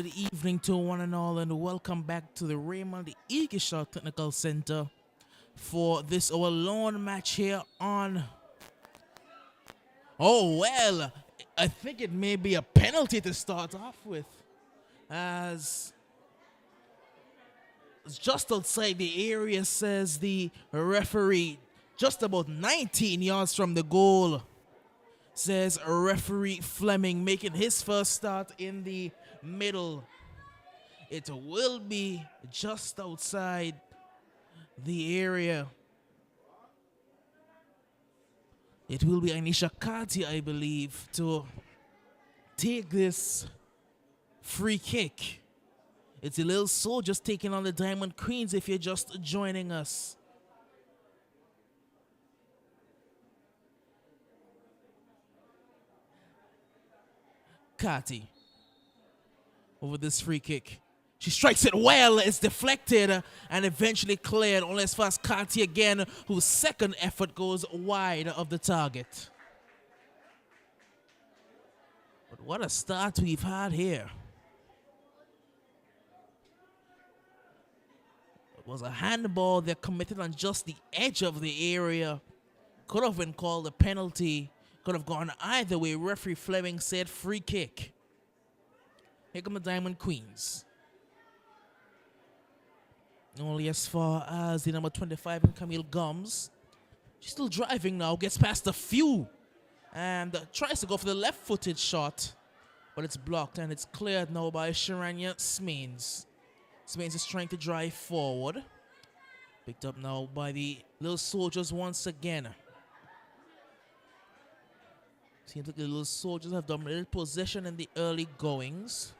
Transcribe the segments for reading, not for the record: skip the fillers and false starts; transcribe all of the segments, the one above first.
Good evening to one and all, and welcome back to the Raymond Eagleshaw Technical Center for this our lone match here on. Oh well, I think it may be a penalty to start off with, as just outside the area, says the referee, just about 19 yards from the goal, says referee Fleming, making his first start in the middle. It will be just outside the area. It will be Anisha Kati, I believe, to take this free kick. It's a little soldiers taking on the Diamond Queens if you're just joining us. Kati over this free kick. She strikes it well, it's deflected and eventually cleared, only as far as Kati again, whose second effort goes wide of the target. But what a start we've had here. It was a handball that committed on just the edge of the area. Could have been called a penalty. Could have gone either way. Referee Fleming said free kick. Here come the Diamond Queens. Only as far as the number 25 in Camille Gums. She's still driving now, gets past a few and tries to go for the left-footed shot, but it's blocked and it's cleared now by Sharanya Smains. Smains is trying to drive forward. Picked up now by the Little Soldiers once again. Seems like the Little Soldiers have dominated possession in the early goings.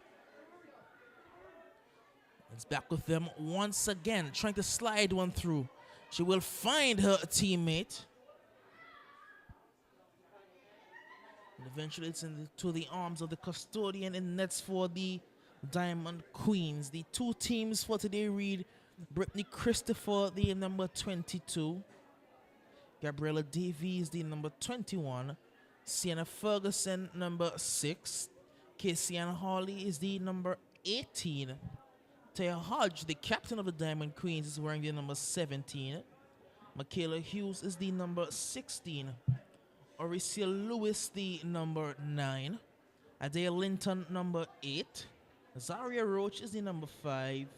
It's back with them once again, trying to slide one through. She will find her teammate. And eventually it's into the arms of the custodian and nets for the Diamond Queens. The two teams for today read Brittany Christopher, the number 22. Gabriella Davies, the number 21. Sienna Ferguson, number 6. Casey-Ann Hawley is the number 18. Taya Hodge, the captain of the Diamond Queens, is wearing the number 17. Michaela Hughes is the number 16. Oricia Lewis, the number 9. Adele Linton, number 8. Zaria Roach is the number 5.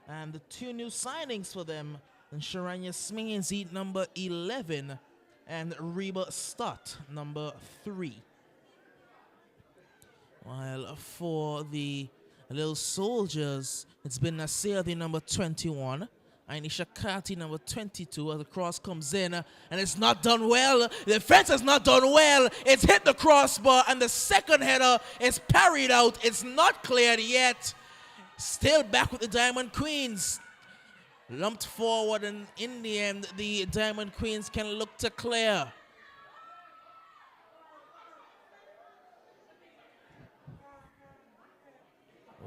And the two new signings for them, Sharanya Smains, the number 11. And Reba Stott, number 3. While for the Little Soldiers, it's been Nasir, the number 21. Anisha Kati, number 22, as the cross comes in, and it's not done well. The defense has not done well. It's hit the crossbar, and the second header is parried out. It's not cleared yet. Still back with the Diamond Queens. Lumped forward, and in the end, the Diamond Queens can look to clear.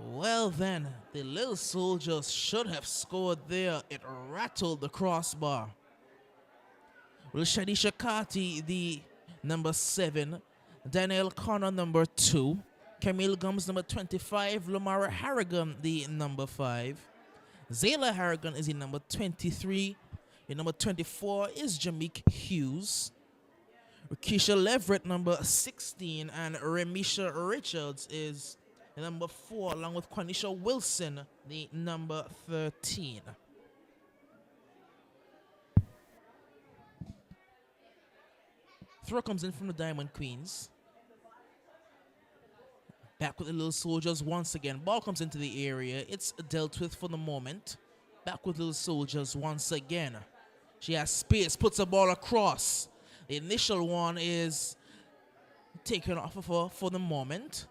Well then, the Little Soldiers should have scored there. It rattled the crossbar. Well, Shadisha Kati, the number 7. Danielle Connor, number 2. Camille Gums, number 25. Lamara Harrigan, the number 5. Zayla Harrigan is the number 23. The number 24 is Jameek Hughes. Rikisha Leverett, number 16. And Remisha Richards is the number 4, along with Quanisha Wilson, the number 13. Throw comes in from the Diamond Queens. Back with the Little Soldiers once again. Ball comes into the area. It's dealt with for the moment. Back with Little Soldiers once again. She has space, puts the ball across. The initial one is taken off of her for the moment.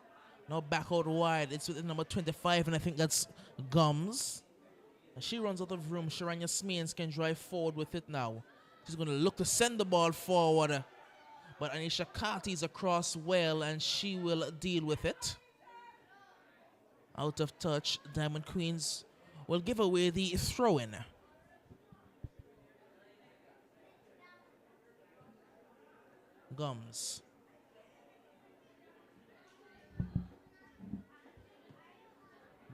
Now back out wide. It's with the number 25, and I think that's Gums. And she runs out of room. Sharanya Smains can drive forward with it now. She's going to look to send the ball forward. But Anisha Kati is across well, and she will deal with it. Out of touch. Diamond Queens will give away the throw-in. Gums.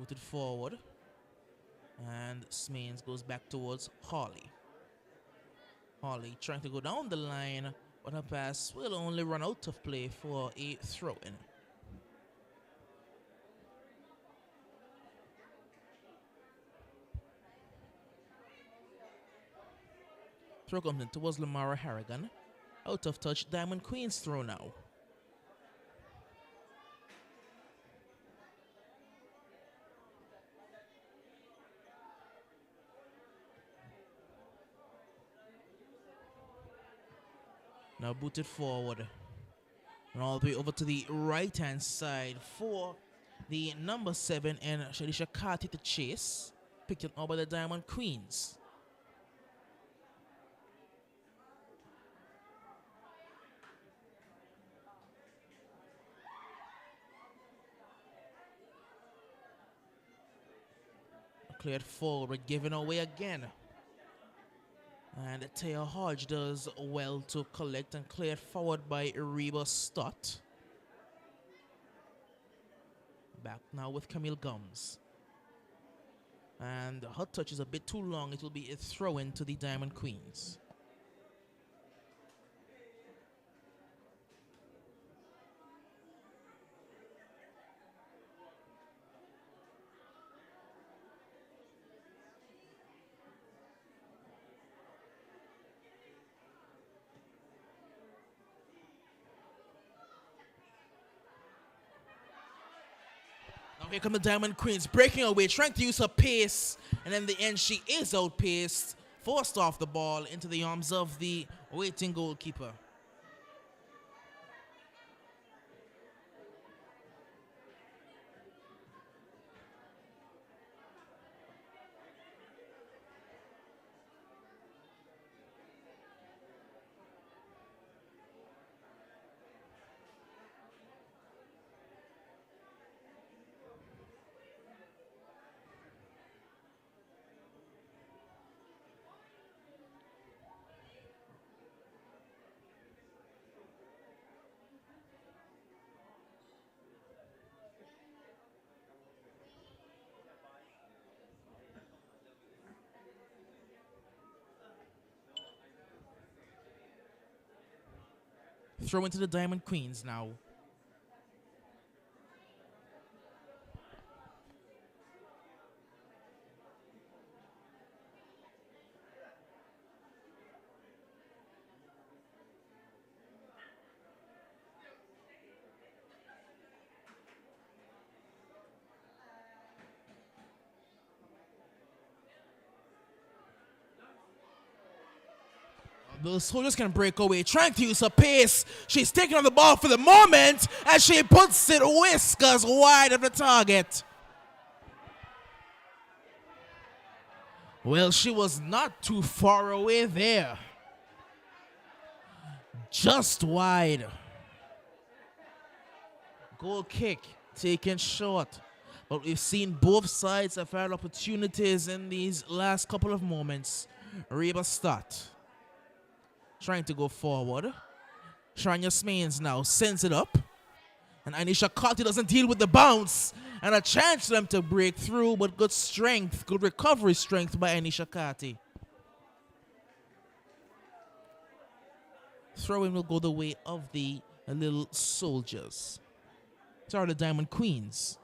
Booted forward. And Smains goes back towards Harley. Harley trying to go down the line, but her pass will only run out of play for a throw-in. Throw comes in towards Lamara Harrigan. Out of touch, Diamond Queen's throw now. Now booted forward. And all the way over to the right-hand side for the number 7 and Shalisha Carty to chase. Picked up by the Diamond Queens. Cleared forward, given away again. And Taya Hodge does well to collect and cleared forward by Reba Stott. Back now with Camille Gums. And her touch is a bit too long. It will be a throw-in to the Diamond Queens. Here come the Diamond Queens, breaking away, trying to use her pace. And in the end, she is outpaced, forced off the ball into the arms of the waiting goalkeeper. Throw into the Diamond Queens now. The soldiers can break away, trying to use her pace. She's taking on the ball for the moment as she puts it whiskers wide of the target. Well, she was not too far away there. Just wide. Goal kick taken short. But we've seen both sides have had opportunities in these last couple of moments. Reba Stott trying to go forward. Shania Smains now sends it up. And Anisha Carty doesn't deal with the bounce. And a chance for them to break through, but good strength, good recovery strength by Anisha Carty. Throw-in will go the way of the Little Soldiers. Sorry, the Diamond Queens.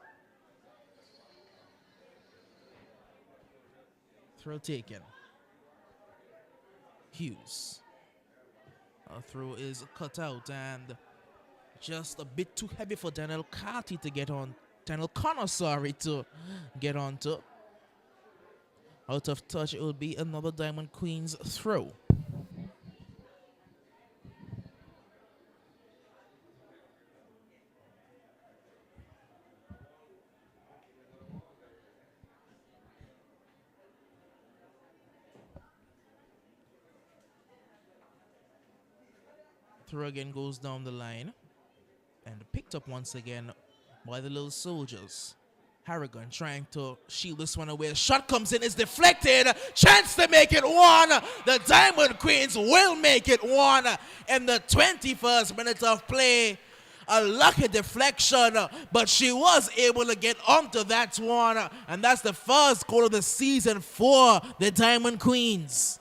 Throw taken. Hughes. Our throw is cut out and just a bit too heavy for Daniel Carty to get on. Daniel Connor, sorry, to get onto. Out of touch, it will be another Diamond Queens throw. Throw again goes down the line and picked up once again by the Little Soldiers. Harrigan trying to shield this one away. Shot comes in, it's deflected. Chance to make it one. The Diamond Queens will make it one in the 21st minute of play. a lucky deflection, but she was able to get onto that one, and that's the first goal of the season for the Diamond Queens.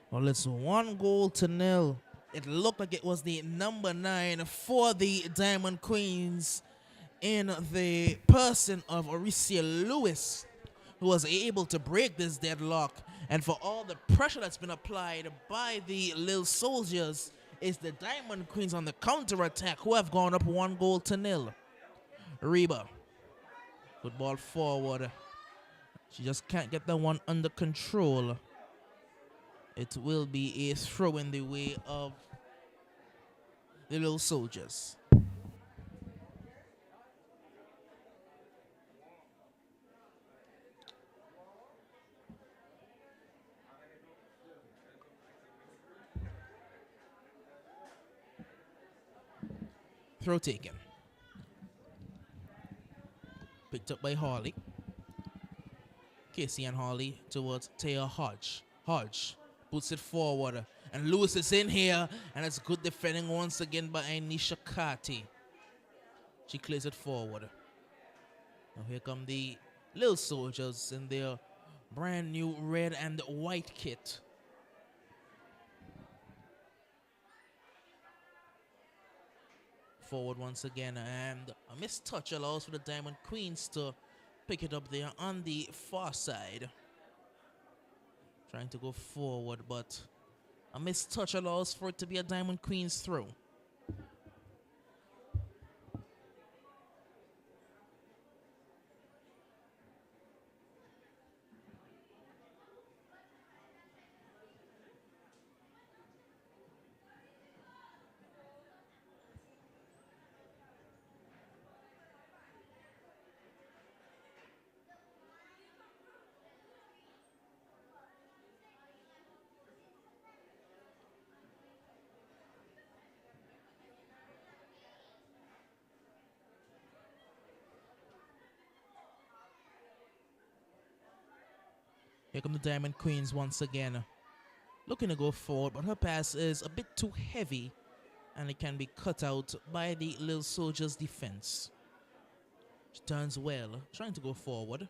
Well, it's 1-0. It looked like it was the number 9 for the Diamond Queens in the person of Oricia Lewis, who was able to break this deadlock. And for all the pressure that's been applied by the Lil Soldiers, it's the Diamond Queens on the counter-attack who have gone up 1-0. Reba, good ball forward. She just can't get that one under control. It will be a throw in the way of the Little Soldiers. Throw taken. Picked up by Harley. Casey and Harley towards Taya Hodge. Hodge puts it forward. And Lewis is in here. And it's good defending once again by Anisha Kati. She clears it forward. Now here come the Little Soldiers in their brand new red and white kit. Forward once again, and a missed touch allows for the Diamond Queens to pick it up there on the far side. Trying to go forward, but a missed touch allows for it to be a Diamond Queens throw. Here come the Diamond Queens once again. Looking to go forward, but her pass is a bit too heavy and it can be cut out by the Little Soldiers defense. She turns well, trying to go forward.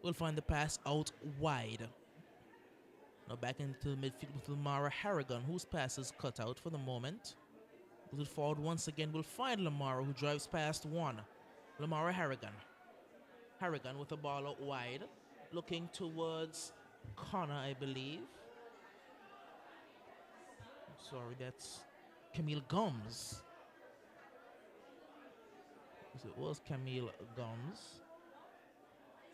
We'll find the pass out wide. Now back into the midfield with Lamara Harrigan, whose pass is cut out for the moment. Put it forward once again. We'll find Lamara, who drives past one. Lamara Harrigan. Harrigan with the ball out wide, looking towards Connor, I believe. Sorry, that's Camille Gomes. It was Camille Gomes.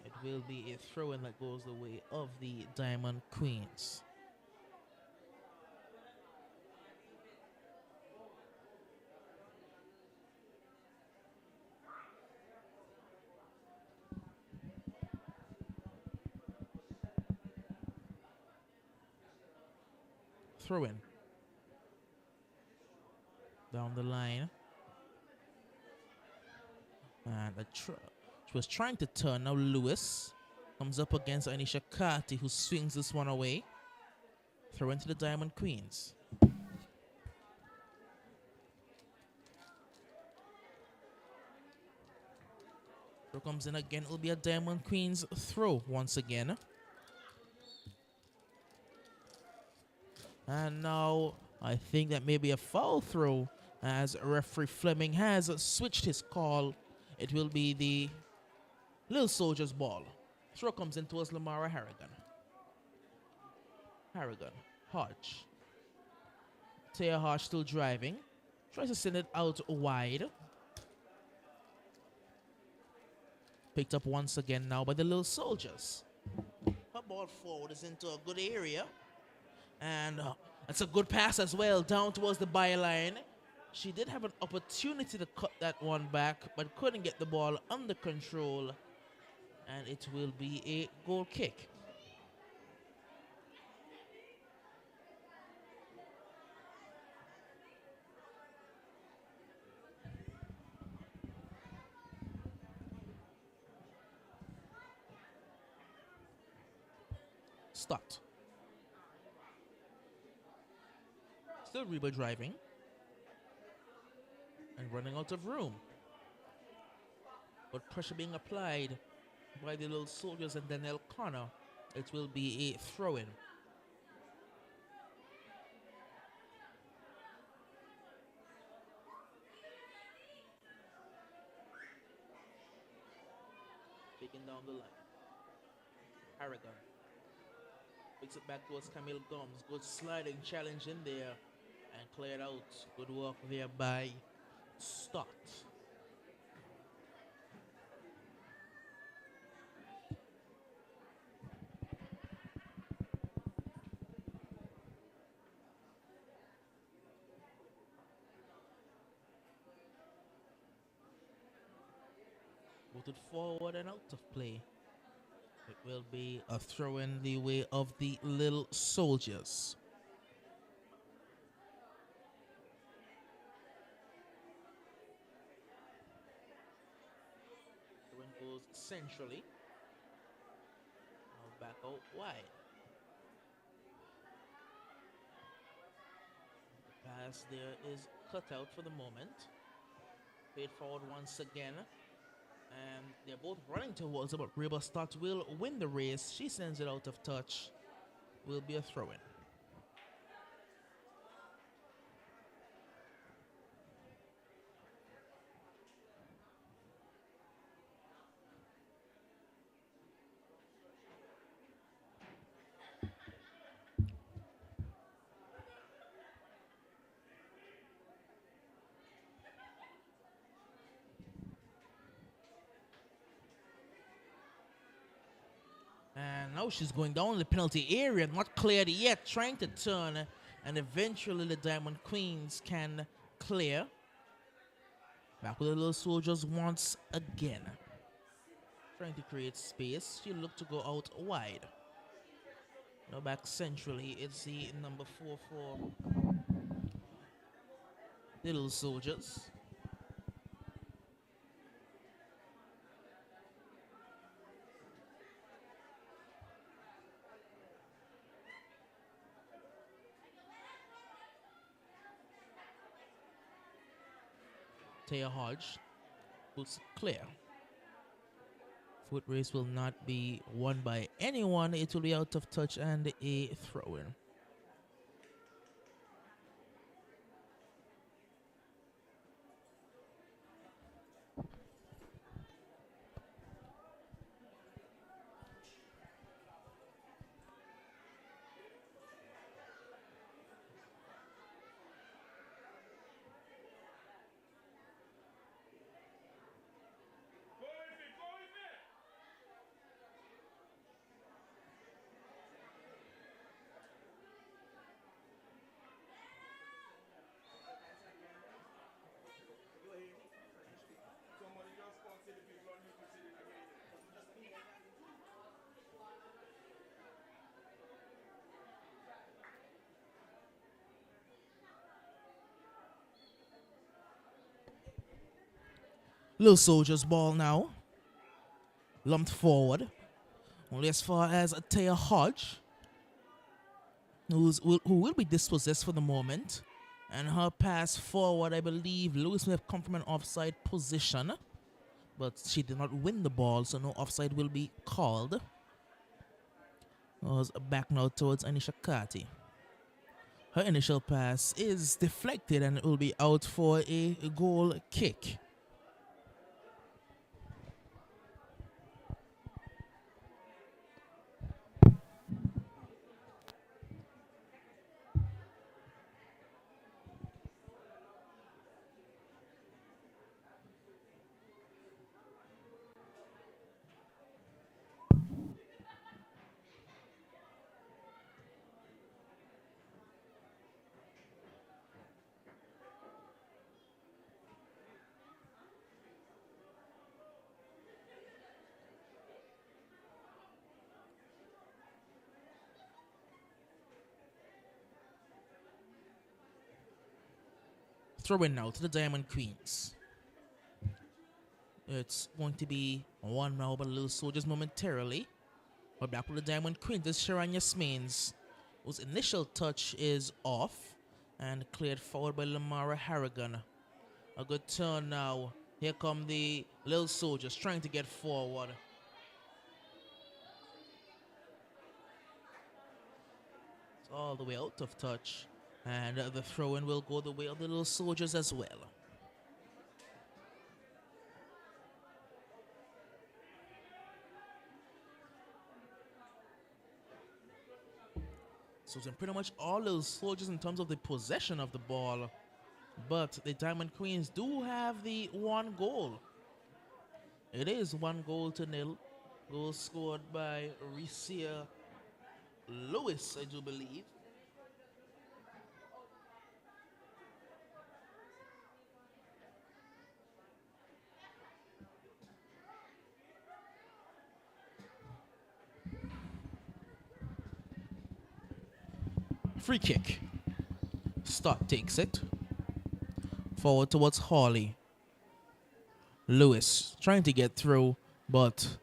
It will be a throw-in that goes the way of the Diamond Queens. Throw-in. Down the line. And she was trying to turn. Now Lewis comes up against Anisha Kati, who swings this one away. Throw into the Diamond Queens. Throw comes in again. It will be a Diamond Queens throw once again. And now I think that may be a foul throw, as referee Fleming has switched his call. It will be the Little Soldiers ball. Throw comes in towards Lamara Harrigan. Harrigan. Hodge. Taya Hodge still driving. Tries to send it out wide. Picked up once again now by the Little Soldiers. Her ball forward is into a good area. And it's a good pass as well, down towards the byline. She did have an opportunity to cut that one back, but couldn't get the ball under control. And it will be a goal kick. Start. Still Reba driving and running out of room. But pressure being applied by the little soldiers and Danielle Connor. It will be a throw-in. Taking down the line. Aragon picks it back towards Camille Gomes. Good sliding challenge in there and cleared out. Good work there by Stott. Booted forward and out of play. It will be a throw in the way of the Little Soldiers. Throw in goes centrally. Now back out wide. The pass there is cut out for the moment. Paid forward once again. And they're both running towards it, but Reba Stott will win the race. She sends it out of touch. Will be a throw-in. And now she's going down the penalty area, not cleared yet, trying to turn, and eventually the Diamond Queens can clear. Back with the Little Soldiers once again. Trying to create space. She looked to go out wide. Now back centrally, it's the number 4 for the Little Soldiers. Taya Hodge puts clear. Foot race will not be won by anyone. It will be out of touch and a throw-in. Little Soldiers ball now. Lumped forward. Only as far as Taya Hodge, who will be dispossessed for the moment. And her pass forward, I believe Lewis may have come from an offside position. But she did not win the ball, so no offside will be called. Was back now towards Anisha Kati. Her initial pass is deflected and it will be out for a goal kick. Throw-in now to the Diamond Queens. It's going to be one now by the Little Soldiers momentarily. But back with the Diamond Queen, this is Sharon Yasmin's, whose initial touch is off and cleared forward by Lamara Harrigan. A good turn now. Here come the Little Soldiers trying to get forward. It's all the way out of touch. And the throw-in will go the way of the Little Soldiers as well. So it's pretty much all Little Soldiers in terms of the possession of the ball. But the Diamond Queens do have the one goal. It is 1-0. Goal scored by Recia Lewis, I do believe. Free kick. Stott takes it. Forward towards Hawley. Lewis trying to get through, but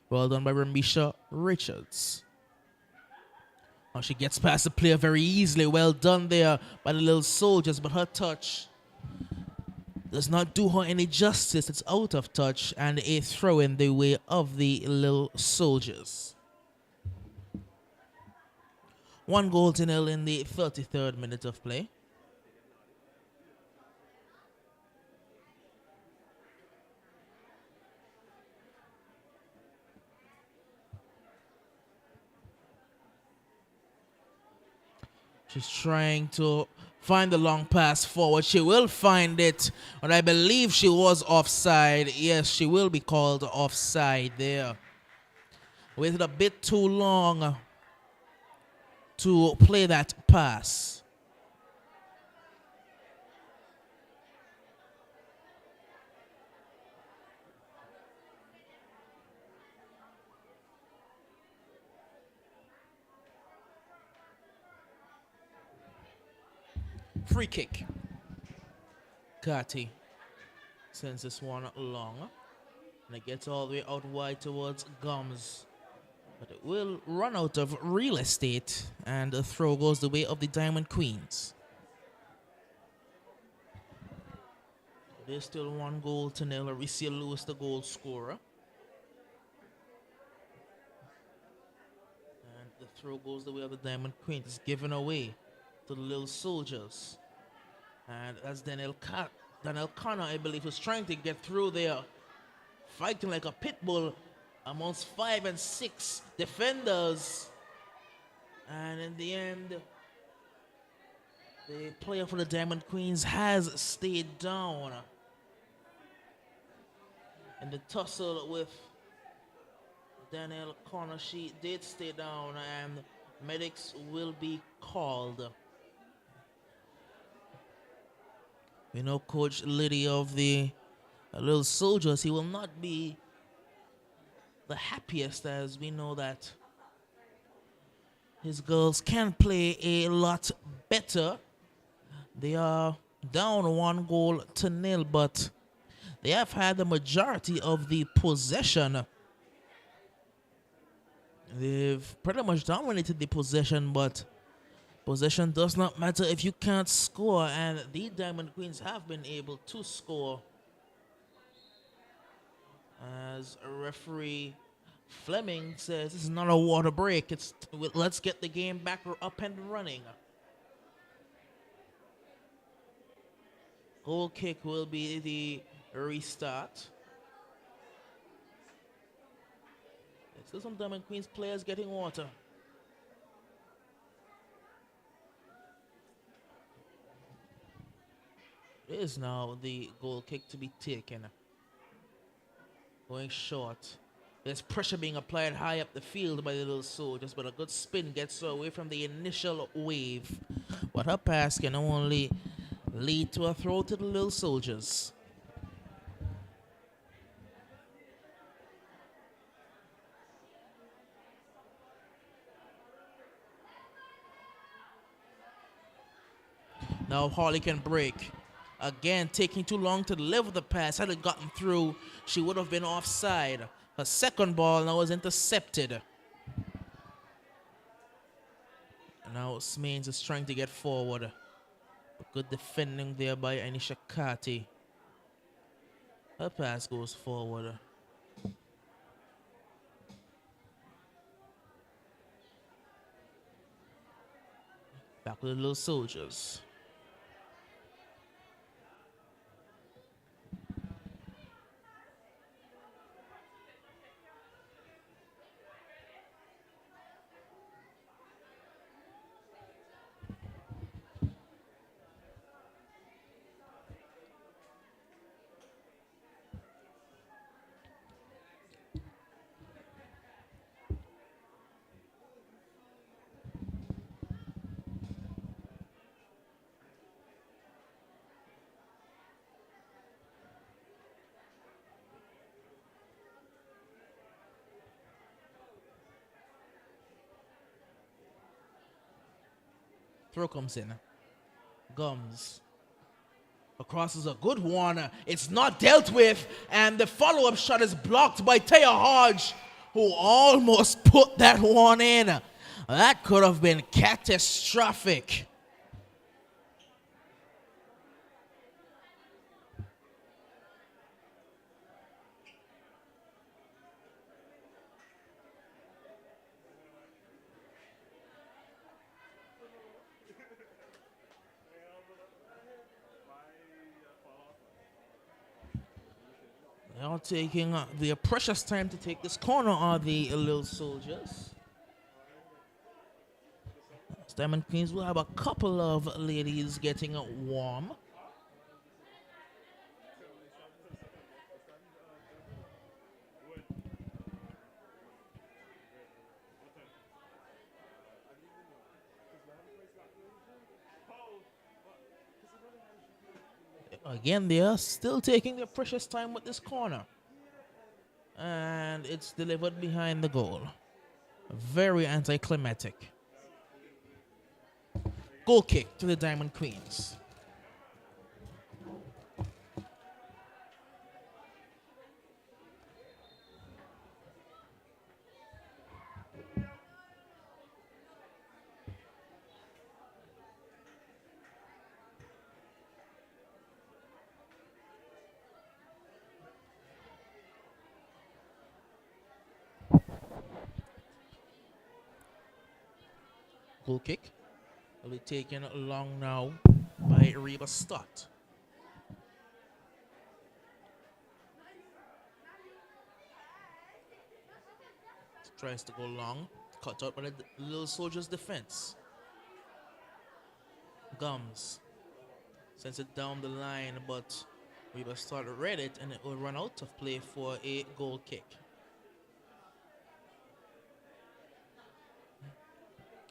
well done by Ramisha Richards. Oh, she gets past the player very easily. Well done there by the Little Soldiers, but her touch does not do her any justice. It's out of touch and a throw in the way of the Little Soldiers. 1-0 in the 33rd minute of play. She's trying to find the long pass forward. She will find it, but I believe she was offside. Yes, she will be called offside there. Waited a bit too long to play that pass. Free kick. Kati sends this one long. And it gets all the way out wide towards Gums. But it will run out of real estate. And the throw goes the way of the Diamond Queens. There's still 1-0. Recia Lewis, the goal scorer. And the throw goes the way of the Diamond Queens. It's given away to the Little Soldiers. And that's Daniel Connor, I believe, who's trying to get through there, fighting like a pit bull amongst 5 and 6 defenders. And in the end, the player for the Diamond Queens has stayed down. In the tussle with Daniel Connor, she did stay down, and medics will be called. We know Coach Liddy of the Little Soldiers, he will not be the happiest, as we know that his girls can play a lot better. They are down 1-0, but they have had the majority of the possession. They've pretty much dominated the possession, but possession does not matter if you can't score, and the Diamond Queens have been able to score. As referee Fleming says, this is not a water break. Let's get the game back up and running. Goal kick will be the restart. There's still some Diamond Queens players getting water. It is now the goal kick to be taken. Going short. There's pressure being applied high up the field by the Little Soldiers, but a good spin gets her away from the initial wave. But her pass can only lead to a throw to the Little Soldiers. Now Hawley can break. Again, taking too long to deliver the pass. Had it gotten through, she would have been offside. Her second ball now is intercepted. Now Smains is trying to get forward. Good defending there by Anisha Kati. Her pass goes forward. Back with the Little Soldiers. Throw comes in. Gums. Across is a good one. It's not dealt with. And the follow-up shot is blocked by Taya Hodge, who almost put that one in. That could have been catastrophic. Now taking their precious time to take this corner are the Little Soldiers. Diamond Queens will have a couple of ladies getting warm. Again, they are still taking their precious time with this corner. And it's delivered behind the goal. Very anticlimactic. Goal kick to the Diamond Queens. Goal kick will be taken long now by Reba Stott. Tries to go long, cut out by the Little Soldiers defense. Gums sends it down the line, but Reba Stott read it and it will run out of play for a goal kick.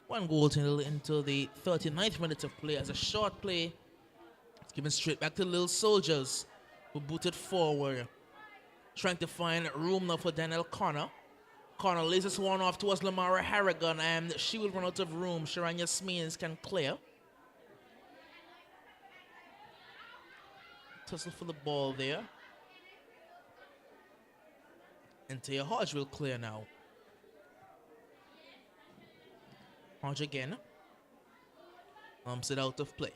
One goal into the 39th minute of play as a short play. It's given straight back to Little Soldiers, who booted forward, trying to find room now for Danielle Connor. Connor lays this one off towards Lamara Harrigan, and she will run out of room. Sharanya Smeens can clear. Tussle for the ball there. And Taya Hodge will clear now. Hodge again. Bumps it out of play.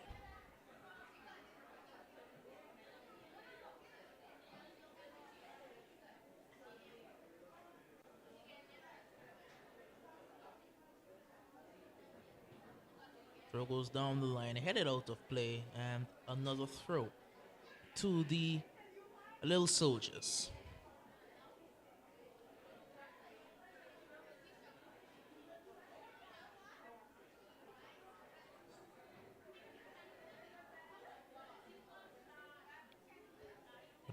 Throw goes down the line, headed out of play, and another throw to the Little Soldiers.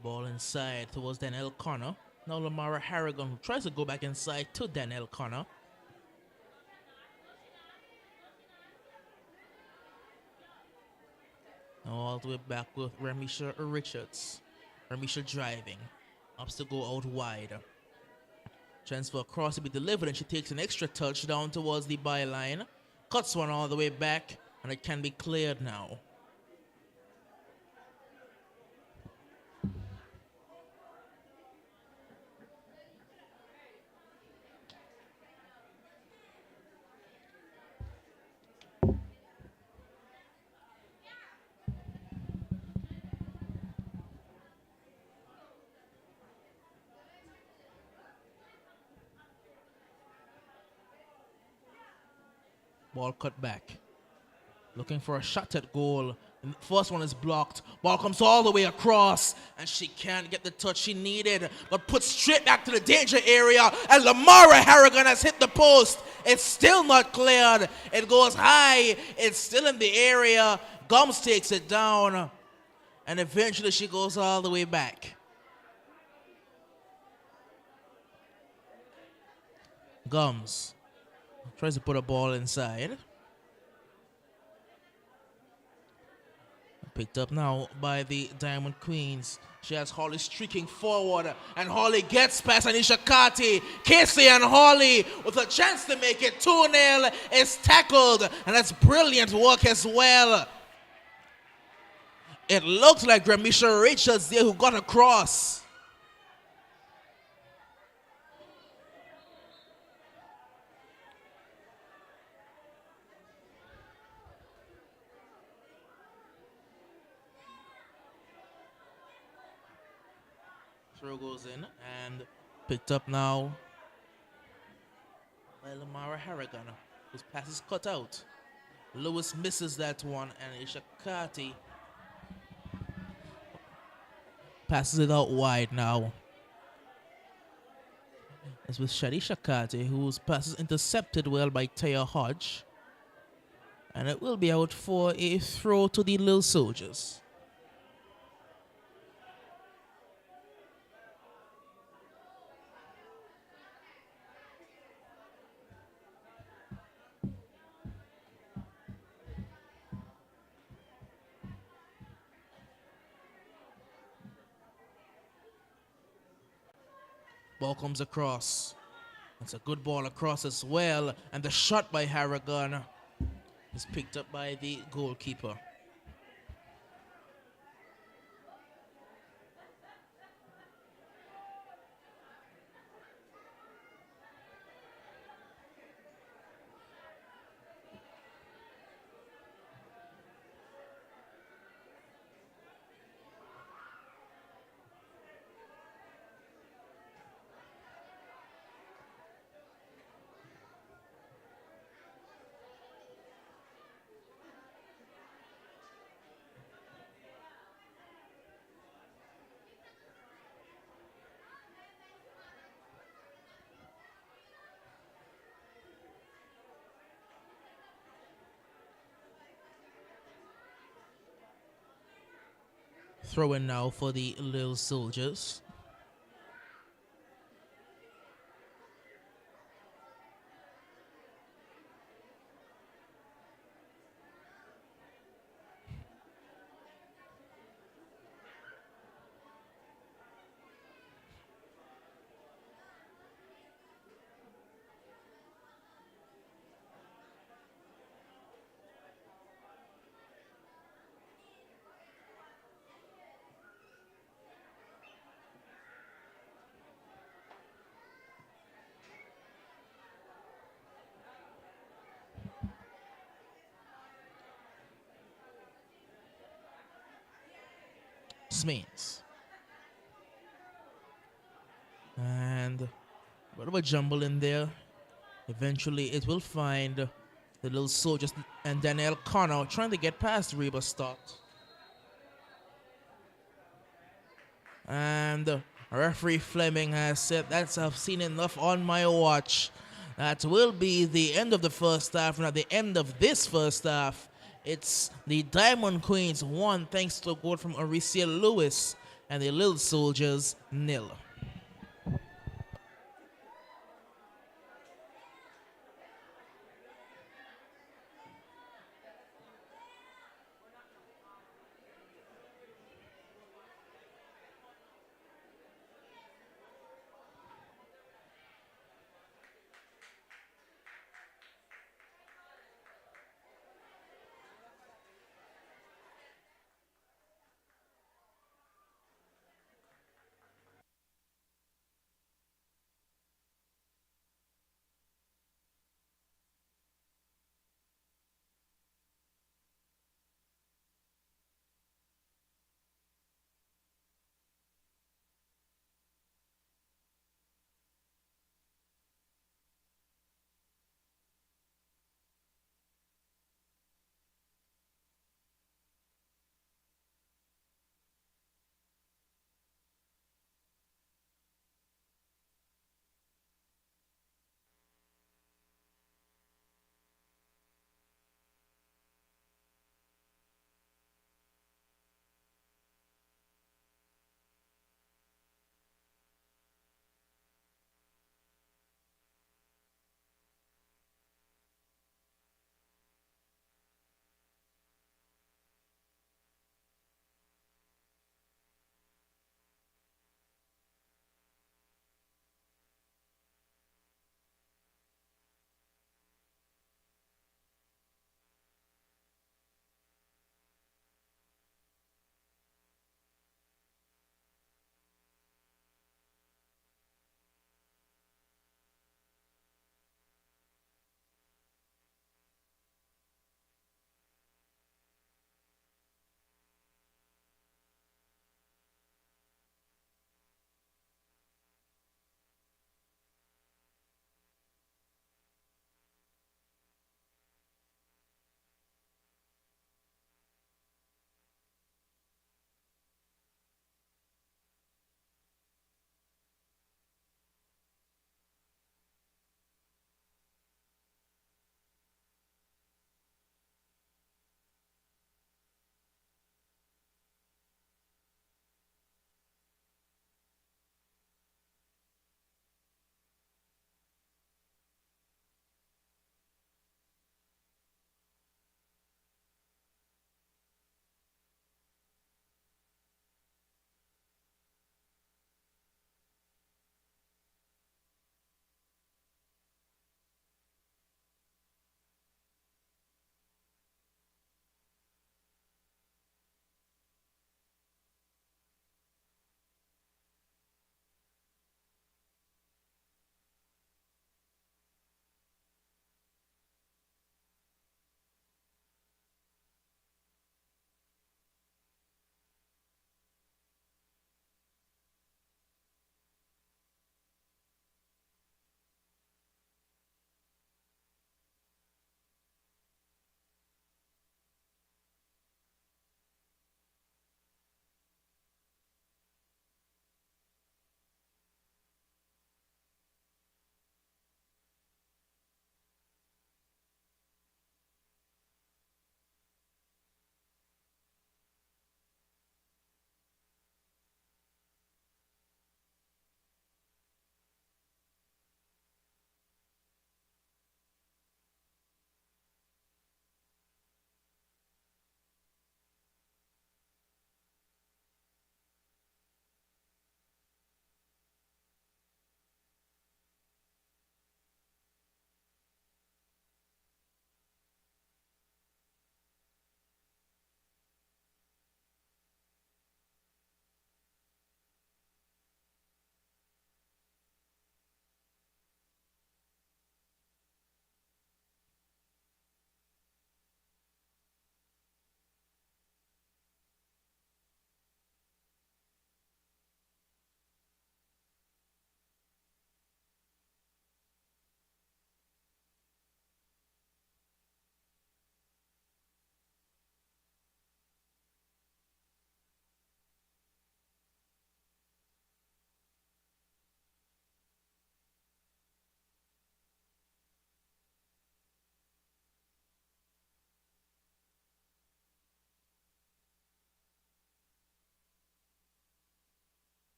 Ball inside towards Danielle Connor. Now Lamara Harrigan tries to go back inside to Danielle Connor. Now all the way back with Ramisha Richards. Ramisha driving. Ups to go out wide. Transfer across to be delivered, and she takes an extra touch down towards the byline. Cuts one all the way back, and it can be cleared now. Ball cut back. Looking for a shot at goal. And the first one is blocked. Ball comes all the way across, and she can't get the touch she needed, but put straight back to the danger area. And Lamara Harrigan has hit the post. It's still not cleared. It goes high. It's still in the area. Gums takes it down, and eventually she goes all the way back. Gums tries to put a ball inside. Picked up now by the Diamond Queens. She has Holly streaking forward, and Holly gets past Anisha Kati. Casey and Holly with a chance to make it 2-0 is tackled, and that's brilliant work as well. It looks like Gramisha Richards there who got across. Throw goes in and picked up now by Lamara Harrigan, whose pass is cut out. Lewis misses that one, and Ishakati passes it out wide now. It's with Shadi Shakati, whose pass is intercepted well by Taya Hodge. And it will be out for a throw to the Little Soldiers. Ball comes across. It's a good ball across as well. And the shot by Harrigan is picked up by the goalkeeper. Throw in now for the Little Soldiers. Smains. And a bit of a jumble in there. Eventually it will find the Little Soldiers and Danielle Connor trying to get past Reba Stott. And referee Fleming has said, that's I've seen enough on my watch. That will be the end of the first half, and at the end of this first half, it's the Diamond Queens 1 thanks to a goal from Aricia Lewis, and the Little Soldiers 0.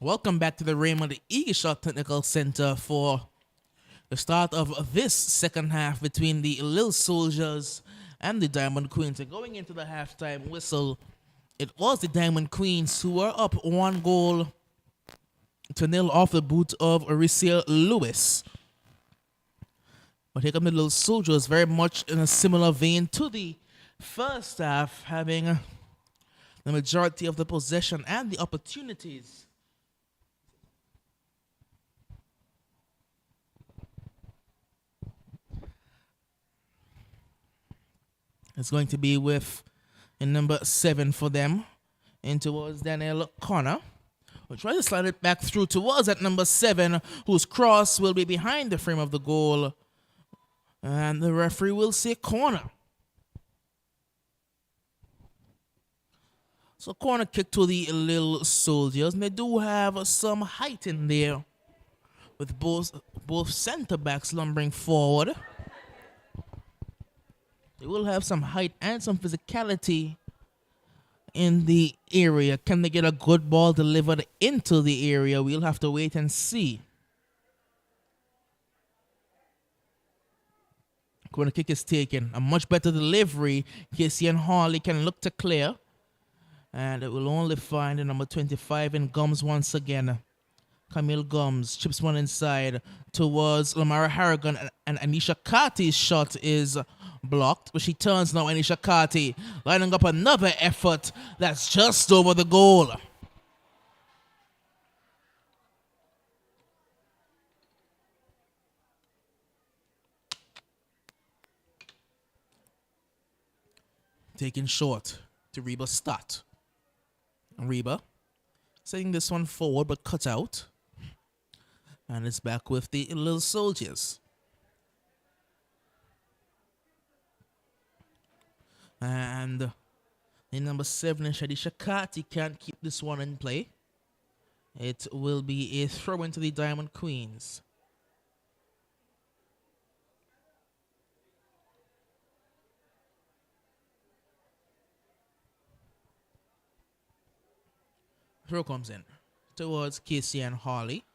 Welcome back to the Raymond Eagleshot Technical Center for the start of this second half between the Lil Soldiers and the Diamond Queens. And going into the halftime whistle, it was the Diamond Queens who were up 1-0 off the boot of Aricia Lewis. But here come the Little Soldiers, very much in a similar vein to the first half, having the majority of the possession and the opportunities. It's going to be with in number 7 for them, in towards Daniel Connor. We'll try to slide it back through towards that number 7, whose cross will be behind the frame of the goal. And the referee will say corner. So corner kick to the Little Soldiers. And they do have some height in there, with both center backs lumbering forward. They will have some height and some physicality in the area. Can they get a good ball delivered into the area? We'll have to wait and see. Corner kick is taken. A much better delivery. Casey and Harley can look to clear. And it will only find the number 25 in Gums once again. Camille Gums chips one inside towards Lamara Harrigan, and Anisha Carty's shot is blocked, but she turns now. Anisha Carty lining up another effort that's just over the goal. Taken short to Reba Stott. Reba setting this one forward but cut out. And it's back with the Little Soldiers. And the number 7, Shadisha Kati, can't keep this one in play. It will be a throw into the Diamond Queens. Throw comes in towards Casey and Harley.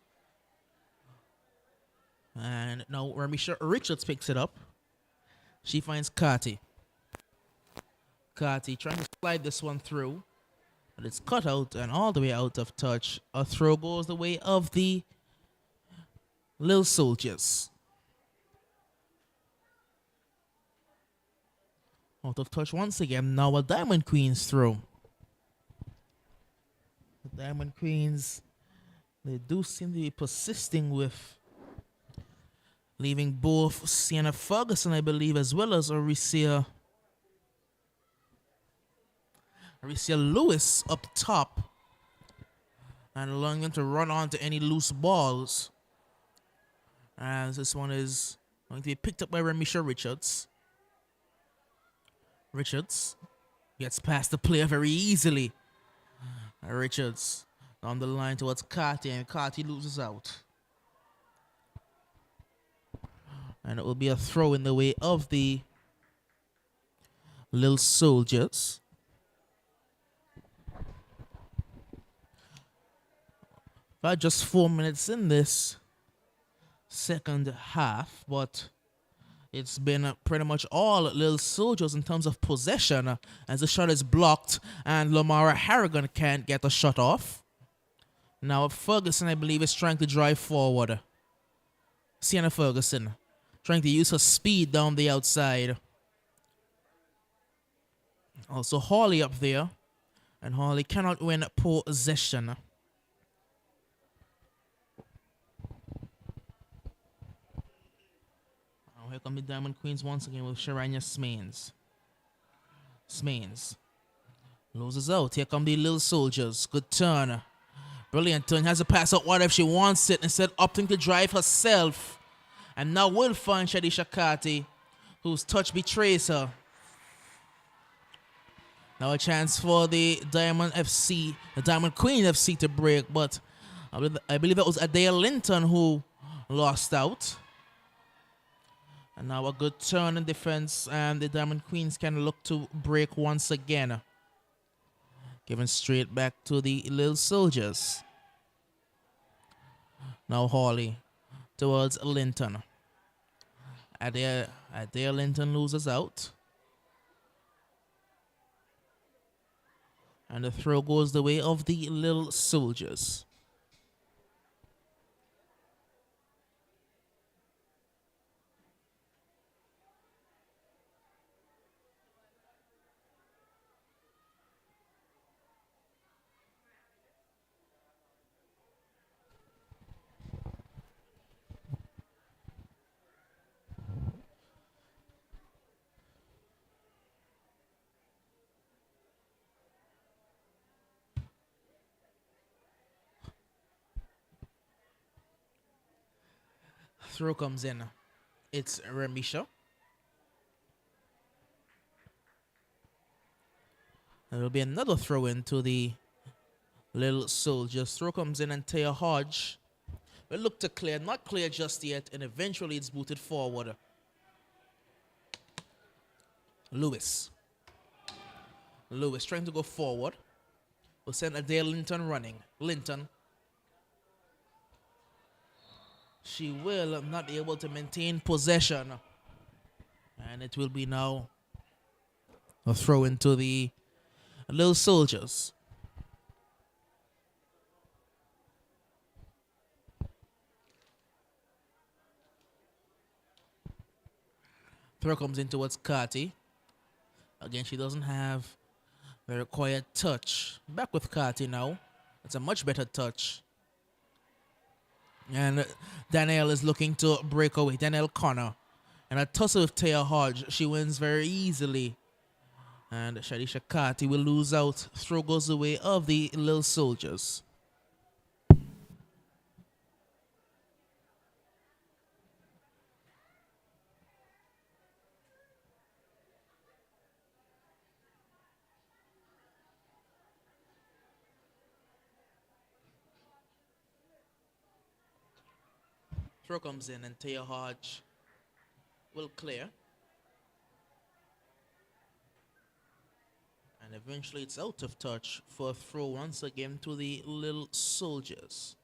And now Ramisha Richards picks it up. She finds Carty. Carty trying to slide this one through. But it's cut out and all the way out of touch. A throw goes the way of the Little Soldiers. Out of touch once again. Now a Diamond Queens throw. The Diamond Queens, they do seem to be persisting with leaving both Sienna Ferguson, I believe, as well as Aricia Lewis up top, and allowing them to run onto any loose balls. As this one is going to be picked up by Ramisha Richards. Richards gets past the player very easily. Richards on the line towards Carty, and Carty loses out. And it will be a throw in the way of the Little Soldiers. About just 4 minutes in this second half, but it's been pretty much all Little Soldiers in terms of possession, as the shot is blocked and Lamara Harrigan can't get a shot off. Now Ferguson, I believe, is trying to drive forward. Sienna Ferguson trying to use her speed down the outside. Also Harley up there, and Harley cannot win possession. Here come the Diamond Queens once again with Sharanya Smains. Smains loses out. Here come the Little Soldiers. Good turn. Brilliant turn. Has a pass out wide if she wants it, instead opting to drive herself. And now will find Shadisha Kati, whose touch betrays her. Now a chance for the Diamond Queen FC to break, but I believe that was Adele Linton who lost out. And now a good turn in defense, and the Diamond Queens can look to break once again. Given straight back to the Little Soldiers. Now Hawley towards Linton. Adair Linton loses out. And the throw goes the way of the Little Soldiers. Throw comes in. It's Remisha. There will be another throw in to the Little Soldiers. Throw comes in and Taya Hodge will look to clear. Not clear just yet. And eventually it's booted forward. Lewis trying to go forward. Will send Adair Linton running. Linton. She will not be able to maintain possession. And it will be now a throw into the Little Soldiers. Throw comes in towards Carty. Again, she doesn't have the required touch. Back with Carty now. It's a much better touch. And Danielle is looking to break away. Danielle Connor. And a tussle with Taya Hodge. She wins very easily. And Shadisha Carty will lose out. Throw goes the way of the Little Soldiers. Throw comes in and Taya Hodge will clear. And eventually it's out of touch for a throw once again to the Little Soldiers.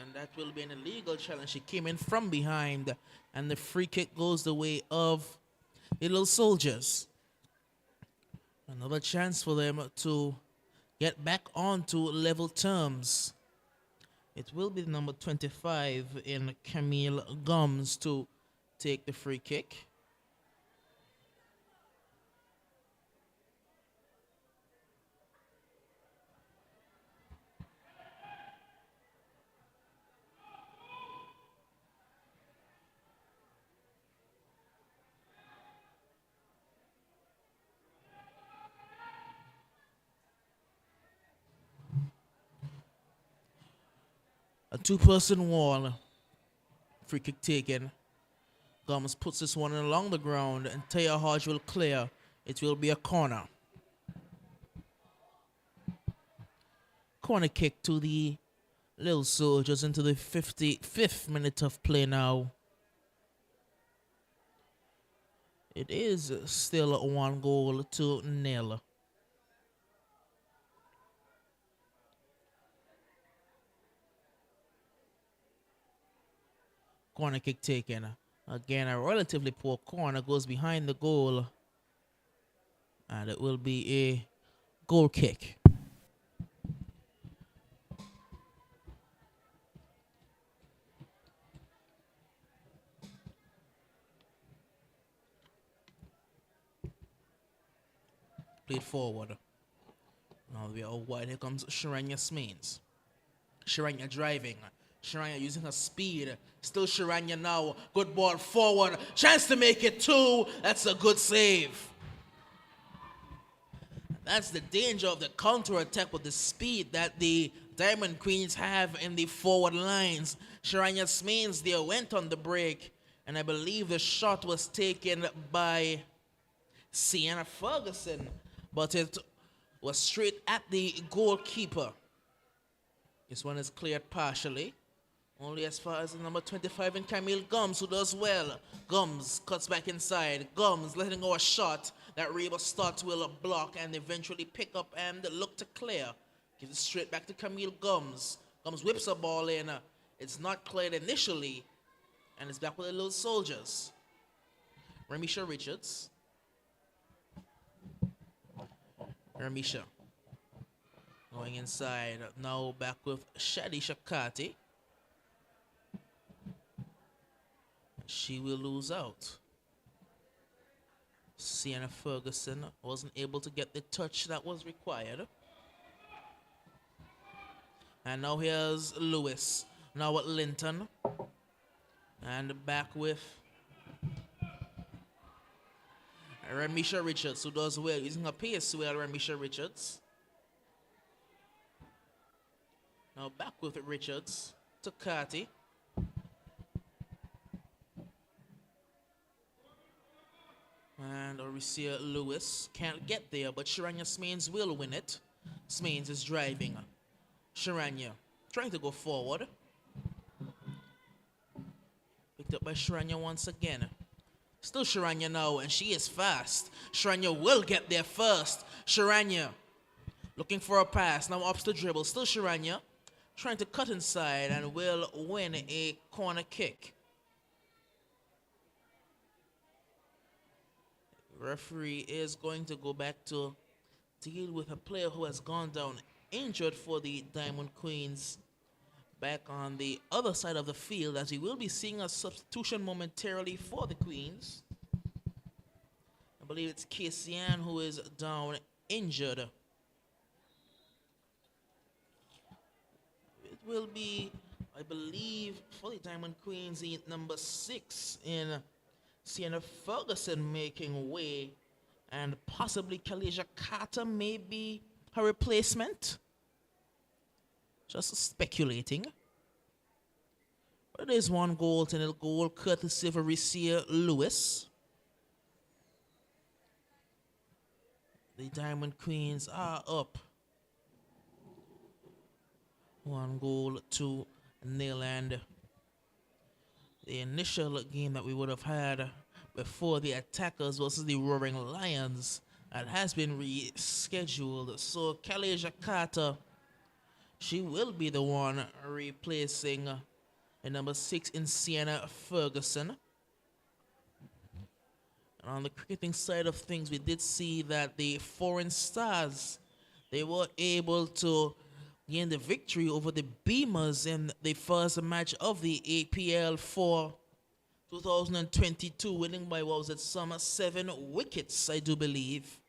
And that will be an illegal challenge. She came in from behind. And the free kick goes the way of the Little Soldiers. Another chance for them to get back onto level terms. It will be number 25 in Camille Gums to take the free kick. A two-person wall. Free kick taken. Gums puts this one along the ground and Taya Hodge will clear. It will be a corner. Corner kick to the Little Soldiers into the 55th minute of play now. It is still 1-0. Corner kick taken. Again, a relatively poor corner goes behind the goal. And it will be a goal kick. Played forward. Now we are wide. Here comes Sharanya Smains. Sharanya driving. Sharanya using her speed. Still Sharanya now. Good ball forward. Chance to make it 2. That's a good save. That's the danger of the counter-attack with the speed that the Diamond Queens have in the forward lines. Sharanya Smains there went on the break. And I believe the shot was taken by Sienna Ferguson. But it was straight at the goalkeeper. This one is cleared partially. Only as far as the number 25 in Camille Gums, who does well. Gums cuts back inside. Gums letting go a shot that Reba Stott will block and eventually pick up and look to clear. Gives it straight back to Camille Gums. Gums whips a ball in. It's not cleared initially. And it's back with the Little Soldiers. Remisha Richards. Remisha. Going inside. Now back with Shadi Shakati. She will lose out. Sienna Ferguson wasn't able to get the touch that was required. And now here's Lewis. Now at Linton. And back with Remisha Richards, who does well. Using her pace well, Remisha Richards. Now back with Richards to Carty. And Orisia Lewis can't get there, but Sharanya Smains will win it. Smains is driving. Sharanya trying to go forward. Picked up by Sharanya once again. Still Sharanya now, and she is fast. Sharanya will get there first. Sharanya looking for a pass. Now ups the dribble. Still Sharanya trying to cut inside and will win a corner kick. Referee is going to go back to deal with a player who has gone down injured for the Diamond Queens back on the other side of the field, as we will be seeing a substitution momentarily for the Queens. I believe it's Kasian who is down injured. It will be, I believe, for the Diamond Queens, the number 6 in Sienna Ferguson making way, and possibly Kalisha Carter may be her replacement. Just speculating. But there's one goal, and a goal courtesy of Aricia Lewis. The Diamond Queens are up 1-0, and the initial game that we would have had before the Attackers versus the Roaring Lions, that has been rescheduled. So Kalisha Carter, she will be the one replacing the number 6 in Sienna Ferguson. And on the cricketing side of things, we did see that the Foreign Stars, they were able to gain the victory over the Beamers in the first match of the APL for 2022, winning by, what was it, some 7 wickets, I do believe.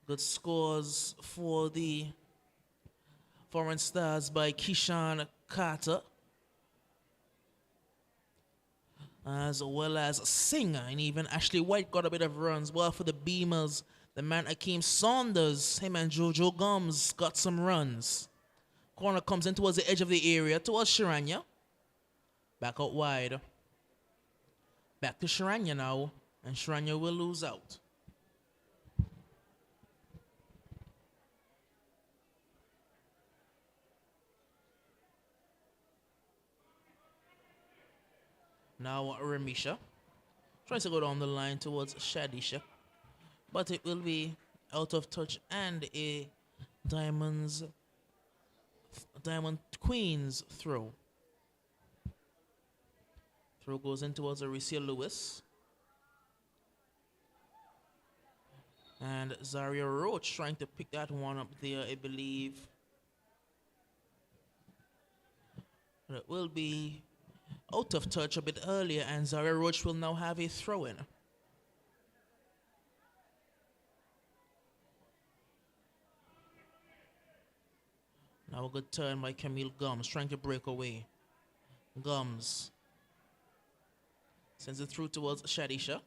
Good scores for the Foreign Stars by Kishan Carter, as well as Singer, and even Ashley White got a bit of runs. Well, for the Beamers, the man Akeem Saunders, him and Jojo Gums got some runs. Corner comes in towards the edge of the area, towards Sharanya. Back out wide. Back to Sharanya now, and Sharanya will lose out. Now Remisha tries to go down the line towards Shadisha, but it will be out of touch and a Diamond Queens throw. Throw goes in towards Aricia Lewis. And Zaria Roach trying to pick that one up there, I believe. It will be out of touch a bit earlier, and Zaria Roach will now have a throw-in. Now a good turn by Camille Gums, trying to break away. Gums sends it through towards Shadisha.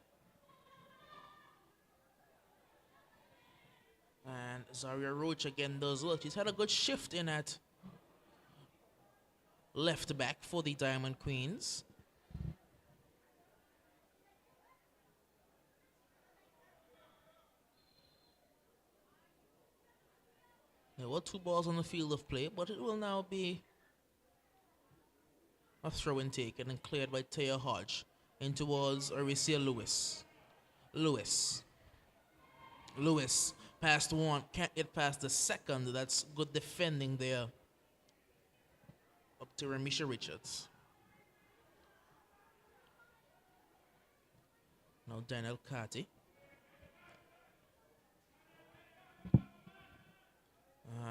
And Zaria Roach again does well. She's had a good shift in at left back for the Diamond Queens. It were 2 balls on the field of play, but it will now be a throw in taken and cleared by Taya Hodge in towards Aricia Lewis. Lewis past one, can't get past the second. That's good defending there. Up to Ramisha Richards. Now Daniel Carty.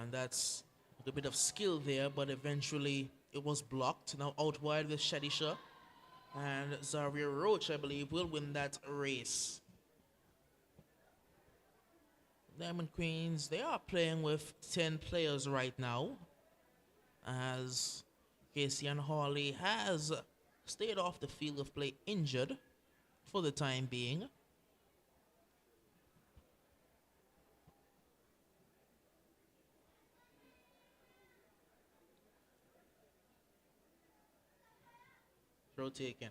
And that's a bit of skill there, but eventually it was blocked. Now out wide with Shadisha. And Zaria Roach, I believe, will win that race. Diamond Queens, they are playing with 10 players right now, as Casey and Hawley has stayed off the field of play injured for the time being. Throw taken.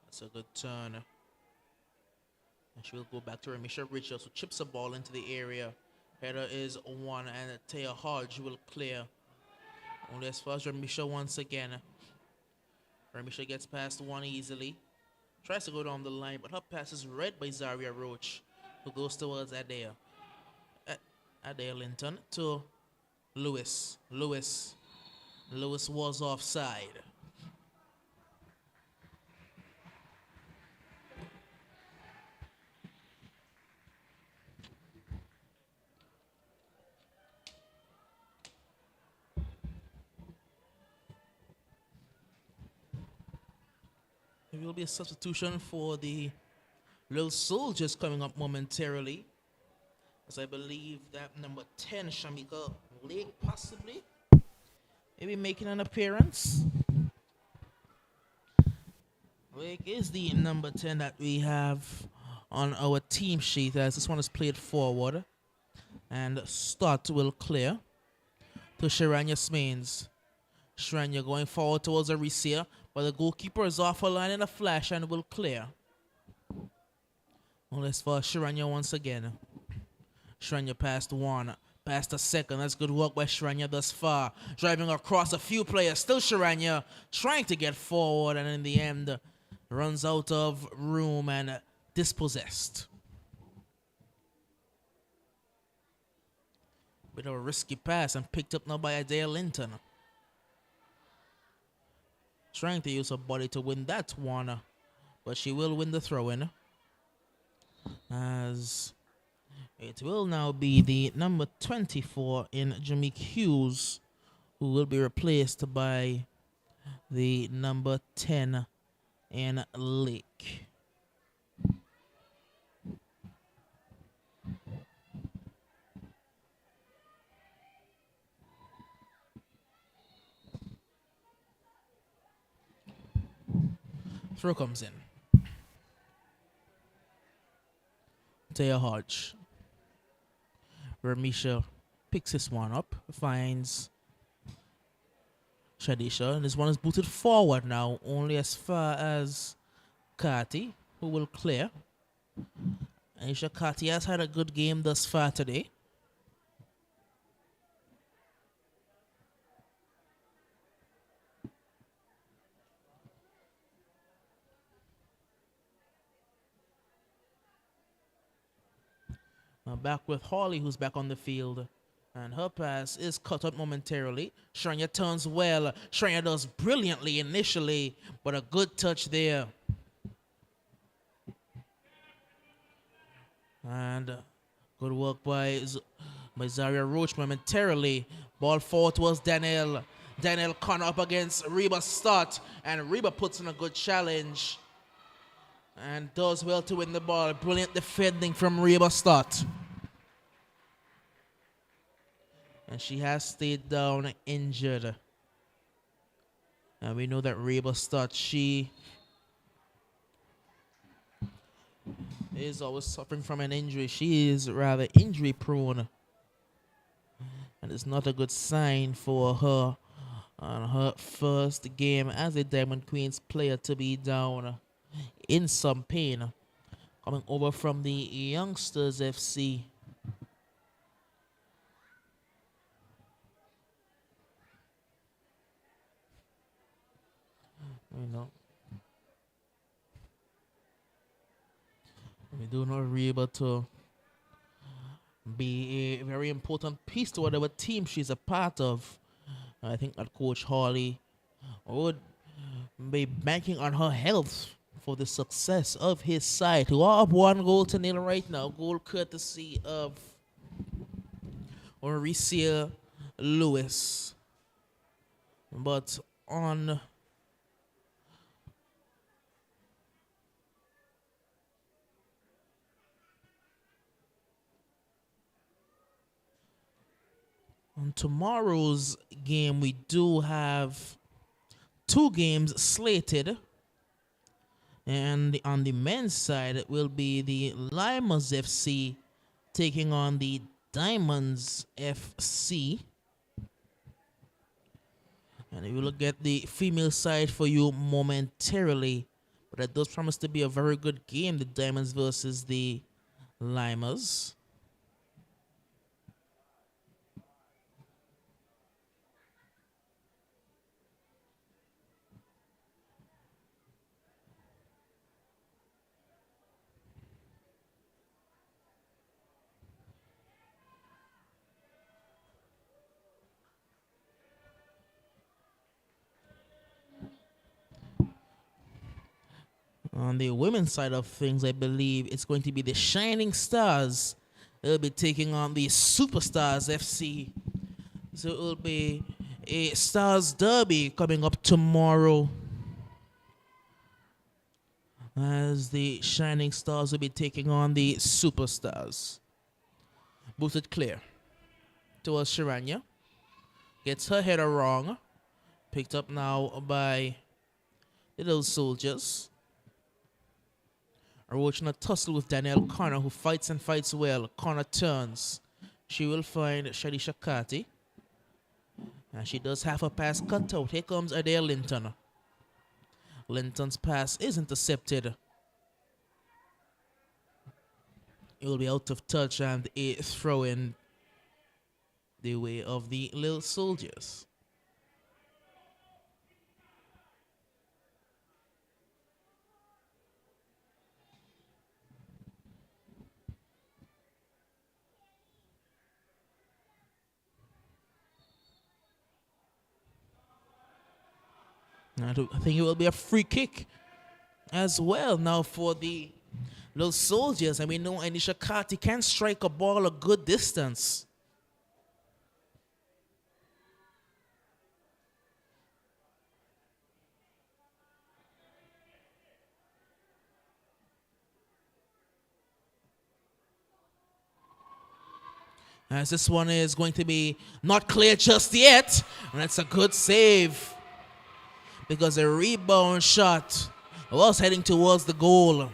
That's a good turn. And she will go back to Ramisha Richards, who chips a ball into the area. Header is one, and Taya Hodge will clear. Only as far as Ramisha once again. Ramisha gets past one easily. Tries to go down the line, but her pass is read by Zaria Roach, who goes towards Adair. Adair Linton to Lewis. Lewis was offside. There will be a substitution for the Little Soldiers coming up momentarily, as I believe that number 10, Shamika Lake, possibly, maybe making an appearance. Lake is the number 10 that we have on our team sheet, as this one is played forward. And start will clear to Sharanya Smains. Sharanya going forward towards Aricia, but the goalkeeper is off her line in a flash and will clear. Well, as for Sharanya once again. Sharanya past one, past the second. That's good work by Sharanya thus far. Driving across a few players. Still Sharanya trying to get forward, and in the end runs out of room and dispossessed. Bit of a risky pass and picked up now by Adair Linton. Trying to use her body to win that one, but she will win the throw-in, as it will now be the number 24 in Jameek Hughes, who will be replaced by the number 10 in Lake. Throw comes in. Taya Hodge. Ramisha picks this one up, finds Shadisha, and this one is booted forward now, only as far as Kati, who will clear. Aisha Kati has had a good game thus far today. Now back with Hawley, who's back on the field. And her pass is cut out momentarily. Shranya turns well. Shranya does brilliantly initially, but a good touch there. And good work by Zaria Roach momentarily. Ball forward towards Daniel. Daniel Connor up against Reba Stott. And Reba puts in a good challenge. And does well to win the ball. Brilliant defending from Reba Stott. And she has stayed down injured. And we know that Reba Stott, she is always suffering from an injury. She is rather injury prone. And it's not a good sign for her on her first game as a Diamond Queens player to be down in some pain. Coming over from the Youngsters FC. You know, we do not really able to be a very important piece to whatever team she's a part of. I think that Coach Hawley would be banking on her health for the success of his side, who are up 1-0 right now. Goal courtesy of Mauricia Lewis. But on tomorrow's game, we do have two games slated. And on the men's side, it will be the Limas FC taking on the Diamonds FC. And we will get the female side for you momentarily. But that does promise to be a very good game, the Diamonds versus the Limas. On the women's side of things, I believe it's going to be the Shining Stars. They'll be taking on the Superstars FC. So it will be a Stars derby coming up tomorrow, as the Shining Stars will be taking on the Superstars. Booted clear towards Sharanya. Gets her header wrong. Picked up now by the Little Soldiers. Are watching a tussle with Danielle Connor, who fights and fights well. Connor turns. She will find Shadi Shakati. And she does have a pass cut out. Here comes Adair Linton. Linton's pass is intercepted. It will be out of touch and a throw in the way of the Little Soldiers. I think it will be a free kick as well now for the Little Soldiers. And we know Anisha Kati can strike a ball a good distance. As this one is going to be not clear just yet. And that's a good save, because a rebound shot was heading towards the goal.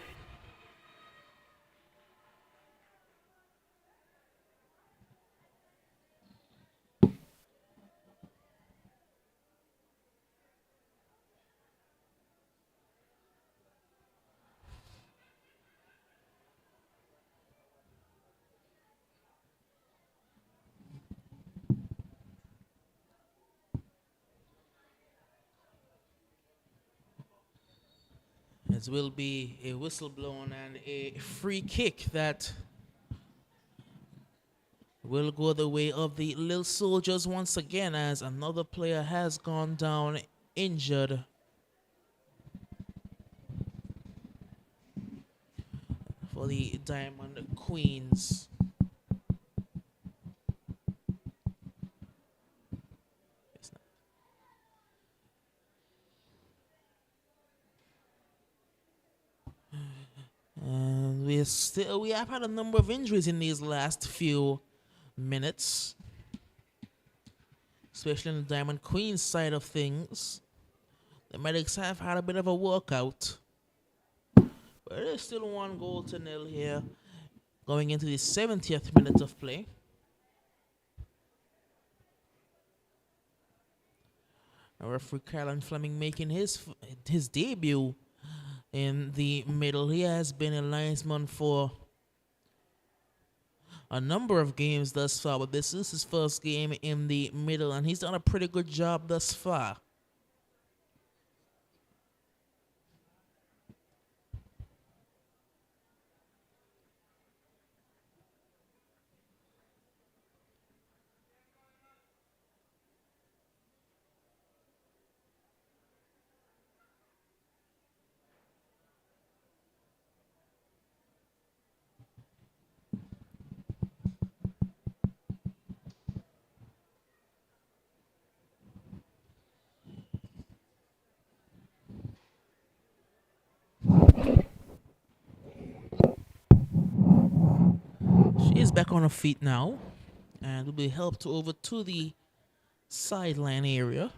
It will be a whistle blown and a free kick that will go the way of the Little Soldiers once again, as another player has gone down injured. For the Diamond Queens. And we have had a number of injuries in these last few minutes, especially on the Diamond Queens side of things. The medics have had a bit of a workout, but there's still 1-0 here, going into the 70th minute of play. Referee Carolyn Fleming making his debut in the middle. He has been a linesman for a number of games thus far, but this is his first game in the middle, and he's done a pretty good job thus far. She is back on her feet now and will be helped over to the sideline area.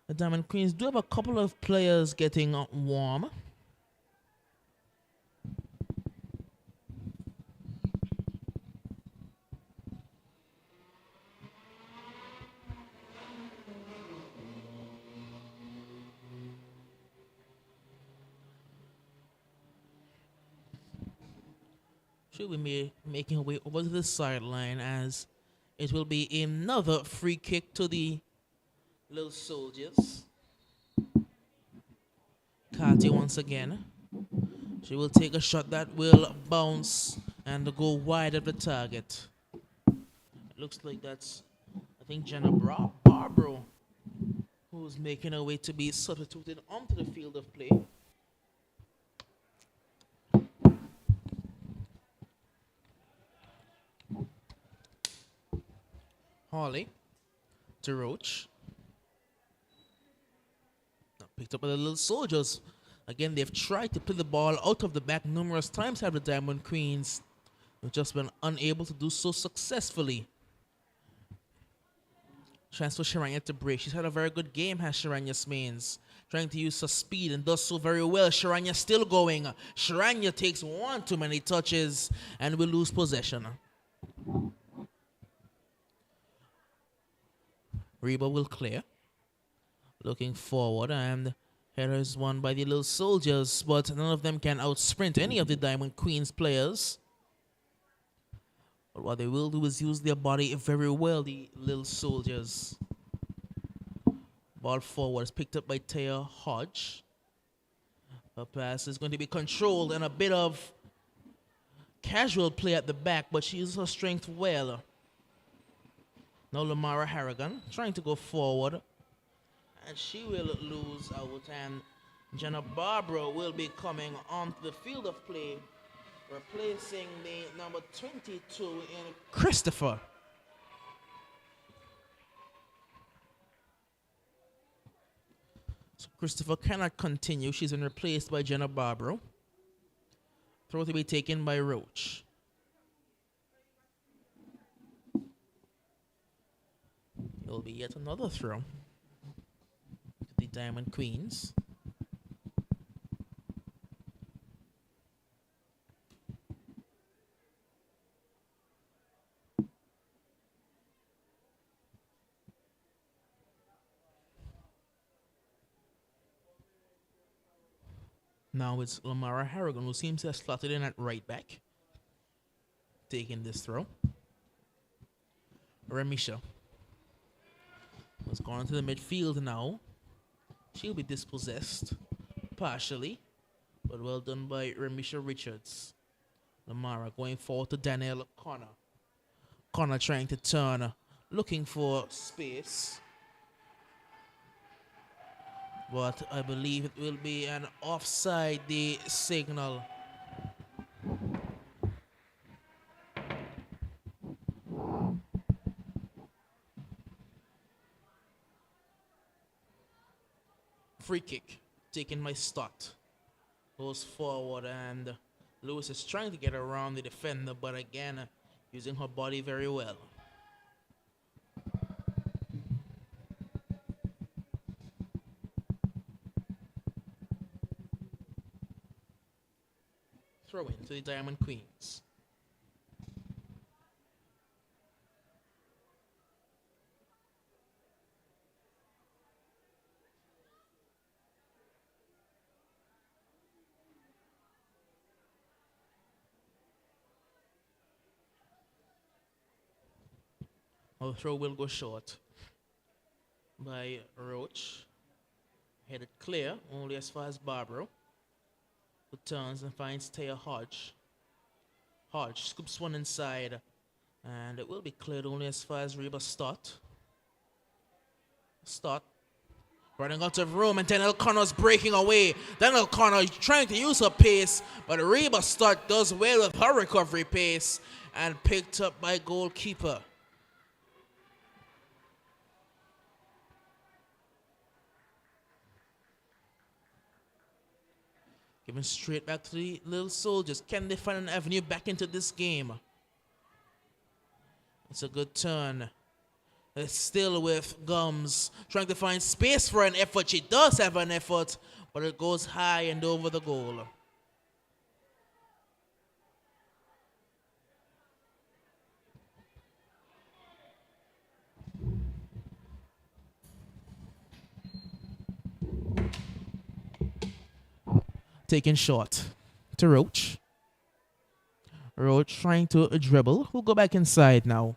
The Diamond Queens do have a couple of players getting warm. She'll be making her way over to the sideline as it will be another free kick to the Little Soldiers. Carty once again. She will take a shot that will bounce and go wide of the target. It looks like that's, I think, Jenna Barbaro, who's making her way to be substituted onto the field of play. Hawley to Roach. Picked up by the Little Soldiers. Again, they've tried to play the ball out of the back numerous times, have the Diamond Queens. They've just been unable to do so successfully. Chance for Sharanya to break. She's had a very good game, has Sharanya Smains. Trying to use her speed and does so very well. Sharanya still going. Sharanya takes one too many touches and will lose possession. Reba will clear. Looking forward, and here is one by the Little Soldiers, but none of them can outsprint any of the Diamond Queens players. But what they will do is use their body very well, the Little Soldiers. Ball forward is picked up by Taya Hodge. Her pass is going to be controlled and a bit of casual play at the back, but she uses her strength well. Now Lamara Harrigan trying to go forward, and she will lose out, and Jenna Barbara will be coming onto the field of play, replacing the number 22 in Christopher. So Christopher cannot continue. She's been replaced by Jenna Barbara. Throw to be taken by Roach. It will be yet another throw. The Diamond Queens. Now it's Lamara Harrigan, who seems to have slotted in at right back, taking this throw. Remisha has gone into the midfield now. She'll be dispossessed, partially, but well done by Remisha Richards. Lamara going forward to Danielle Connor. Connor trying to turn, looking for space. But I believe it will be an offside, the signal. Free kick taken by Stott. Goes forward, and Lewis is trying to get around the defender, but again, using her body very well. Throw in to the Diamond Queens. Our throw will go short by Roach. Headed clear, only as far as Barbaro. Who turns and finds Taya Hodge. Hodge scoops one inside, and it will be cleared only as far as Reba Stott. Stott running out of room, and Danielle Connor's breaking away. Danielle Connor trying to use her pace, but Reba Stott does well with her recovery pace and picked up by goalkeeper. Given straight back to the Little Soldiers. Can they find an avenue back into this game? It's a good turn. It's still with Gums, trying to find space for an effort. She does have an effort, but it goes high and over the goal. Taken short to Roach. Roach trying to dribble. We'll go back inside now.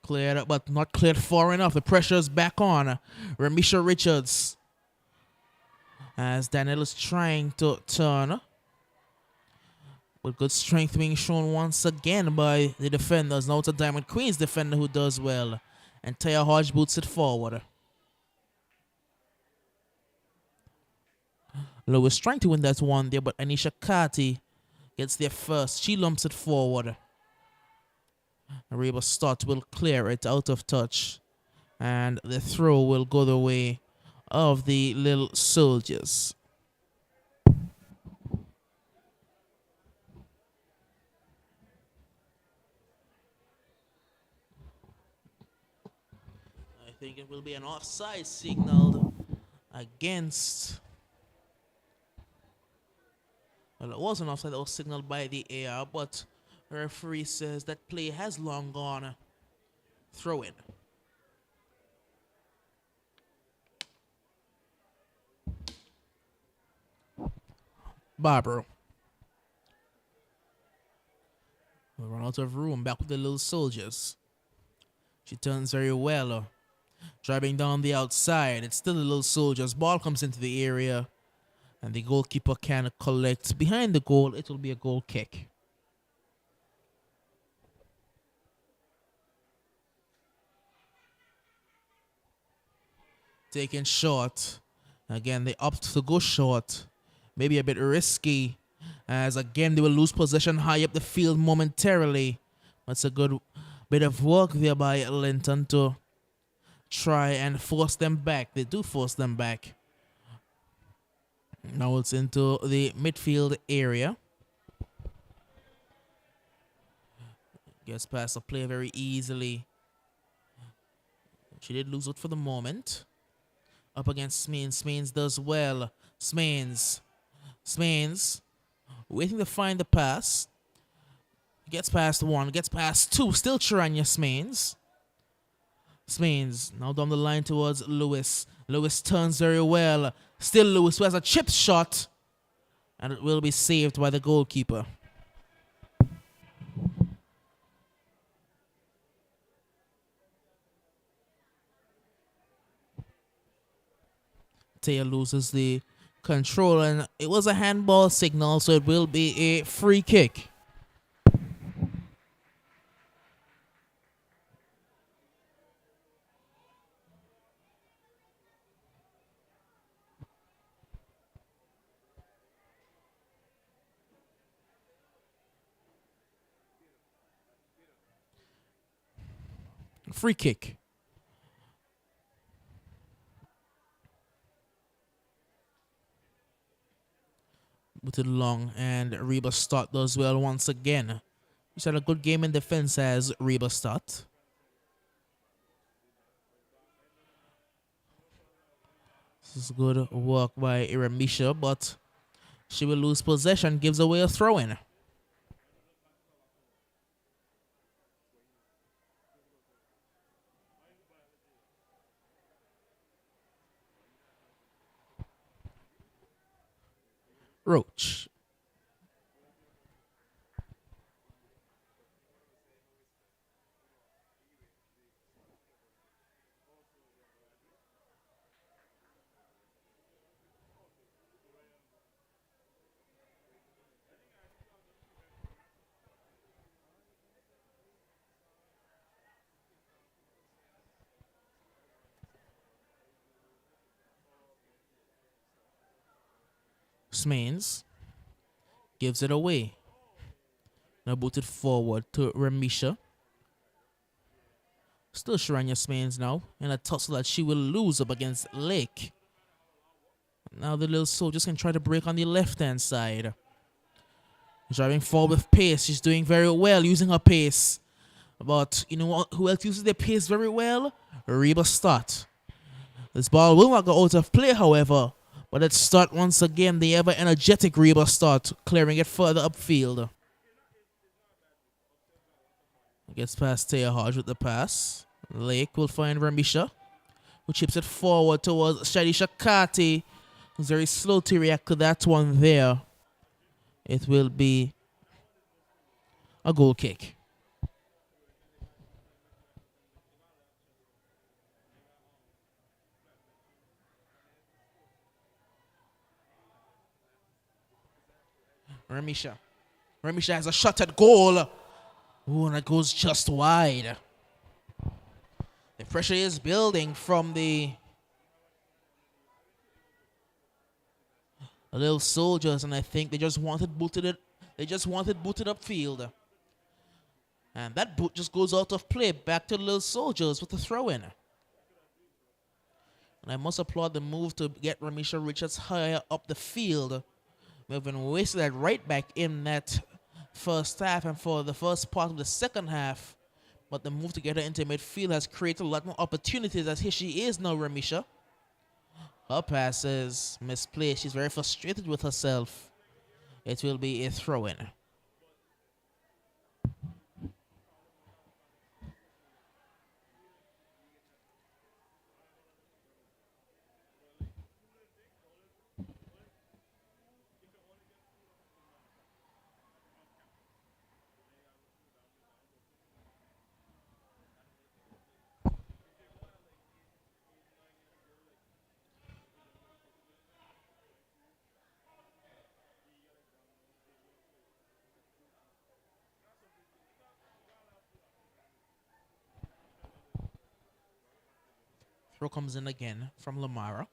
Cleared up, but not cleared far enough. The pressure is back on. Remisha Richards. As Daniel is trying to turn. With good strength being shown once again by the defenders. Now it's a Diamond Queens defender who does well. And Taya Hodge boots it forward. Lewis trying to win that one there, but Anisha Kati gets there first. She lumps it forward. Reba Stott will clear it out of touch. And the throw will go the way of the Little Soldiers. I think it will be an offside signaled against. Well, it was an offside that was signaled by the AR, but the referee says that play has long gone. Throw in. Barbara. We run out of room. Back with the Little Soldiers. She turns very well. Driving down the outside. It's still the Little Soldiers. Ball comes into the area. And the goalkeeper can collect. Behind the goal, it will be a goal kick. Taken short. Again, they opt to go short. Maybe a bit risky. As again, they will lose possession high up the field momentarily. That's a good bit of work there by Linton to try and force them back. They do force them back. Now it's into the midfield area. Gets past the play very easily. She did lose it for the moment. Up against Smains. Smains does well. Smains. Waiting to find the pass. Gets past one. Gets past two. Still Charania Smains. Smains now down the line towards Lewis. Lewis turns very well. Still Lewis, who has a chip shot. And it will be saved by the goalkeeper. Taya loses the control, and it was a handball signal, so it will be a free kick. Free kick. With it long, and Reba Stott does well once again. He's had a good game in defense as Reba Stott. This is good work by Iramisha, but she will lose possession, gives away a throw-in. Roach. Smains gives it away. Now booted forward to Remisha. Still Sharanya Smains now in a tussle that she will lose up against Lake. Now the Little Soldiers can try to break on the left-hand side. Driving forward with pace. She's doing very well using her pace. But you know what? Who else uses their pace very well? Reba Stott. This ball will not go out of play, however. But let's start once again. The ever energetic Reba Stott, clearing it further upfield. Gets past Taya Hodge with the pass. Lake will find Ramisha, who chips it forward towards Shadisha Kati, who's very slow to react to that one there. It will be a goal kick. Ramisha. Ramisha has a shot at goal. Ooh, and that goes just wide. The pressure is building from the little soldiers, and I think they just wanted booted it. They just wanted booted upfield. And that boot just goes out of play back to the little soldiers with the throw-in. And I must applaud the move to get Ramisha Richards higher up the field. We've been wasting that right back in that first half and for the first part of the second half. But the move to get her into midfield has created a lot more opportunities, as here she is now, Ramisha. Her pass is misplaced. She's very frustrated with herself. It will be a throw-in. Throw comes in again from Lamara.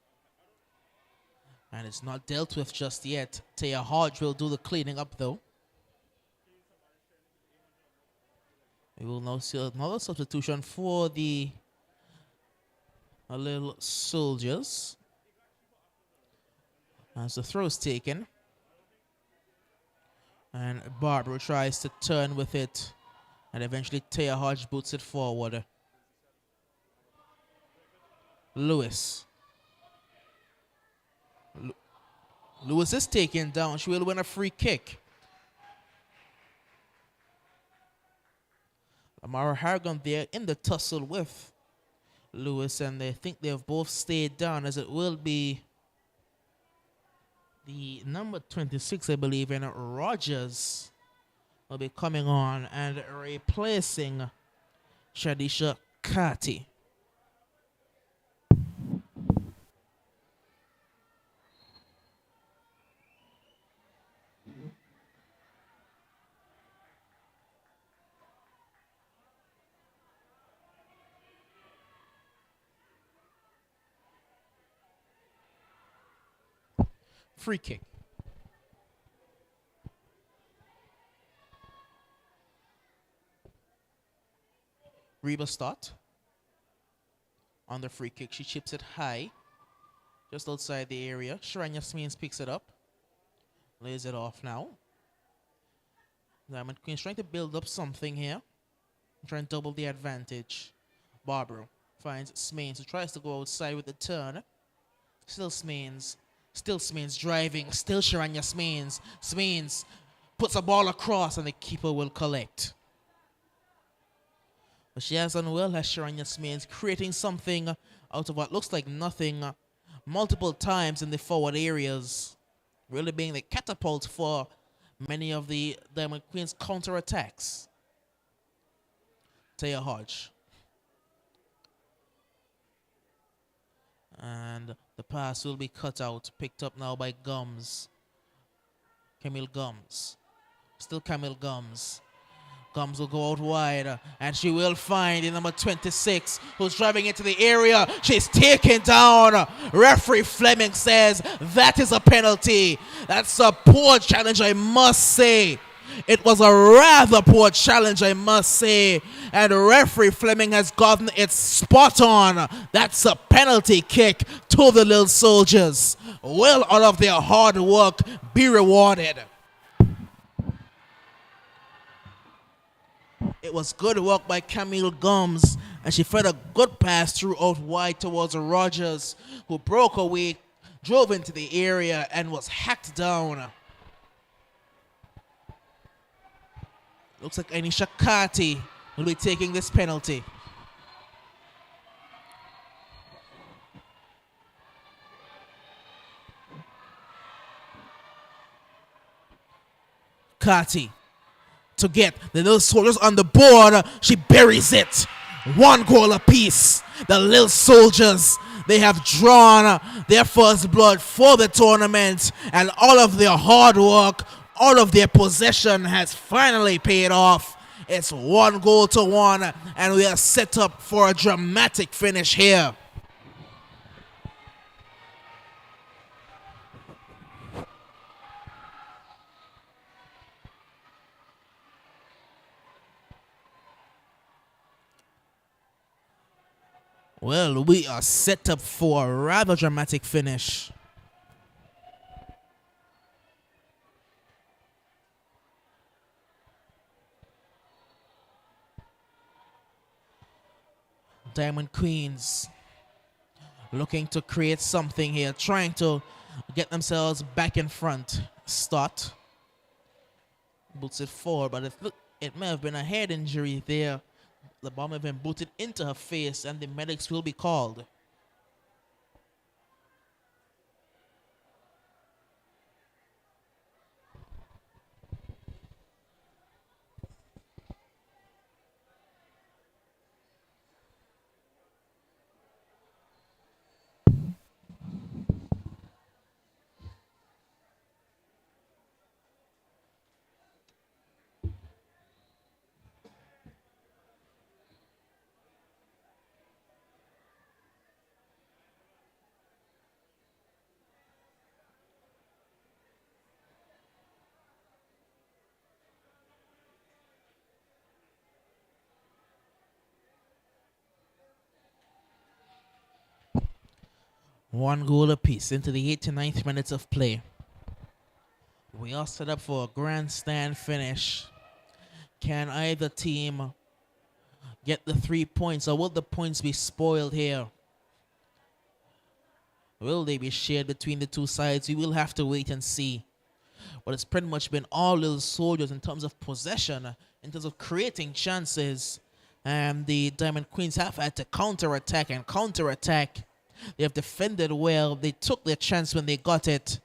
And it's not dealt with just yet. Taya Hodge will do the cleaning up, though. We will now see another substitution for the little soldiers. As the throw is taken. And Barbara tries to turn with it. And eventually Taya Hodge boots it forward. Lewis. Lewis is taken down. She will win a free kick. Amara Harrigan there in the tussle with Lewis, and they think they've both stayed down, as it will be the number 26, I believe, and Rogers will be coming on and replacing Shadisha Kati. Free kick. Reba Stott on the free kick. She chips it high, just outside the area. Sharanya Smeens picks it up, lays it off now. Diamond Queen's trying to build up something here, trying to double the advantage. Barbara finds Smeens, who tries to go outside with the turn. Still Smeens. Still Smeens driving. Still Sharanya Smeens. Smeens puts a ball across and the keeper will collect. But she has done well as Sharanya Smeens, creating something out of what looks like nothing multiple times in the forward areas. Really being the catapult for many of the Diamond Queen's counter-attacks. Taya Hodge. And the pass will be cut out, picked up now by Gums. Camille Gums. Still Camille Gums. Gums will go out wide, and she will find the number 26, who's driving into the area. She's taken down. Referee Fleming says that is a penalty. That's a poor challenge, I must say. It was a rather poor challenge, I must say. And referee Fleming has gotten it spot on. That's a penalty kick to the little soldiers. Well, all of their hard work be rewarded. It was good work by Camille Gums, and she fed a good pass through out wide towards Rogers, who broke away, drove into the area, and was hacked down. Looks like Anisha Kati will be taking this penalty. Kati to get the little soldiers on the board. She buries it. 1 goal apiece. The little soldiers, they have drawn their first blood for the tournament, and all of their hard work, all of their possession has finally paid off. It's 1 goal to 1, and we are set up for a dramatic finish here. Well, we are set up for a rather dramatic finish. Diamond Queens looking to create something here, trying to get themselves back in front. Start. Boots it forward, but it may have been a head injury there. The ball may have been booted into her face, and the medics will be called. One goal apiece into the 89th minutes of play. We are set up for a grandstand finish. Can either team get the 3 points, or will the points be spoiled here? Will they be shared between the two sides? We will have to wait and see. But it's pretty much been all little soldiers in terms of possession, in terms of creating chances. And the Diamond Queens have had to counterattack and counterattack. They have defended well. They took their chance when they got it.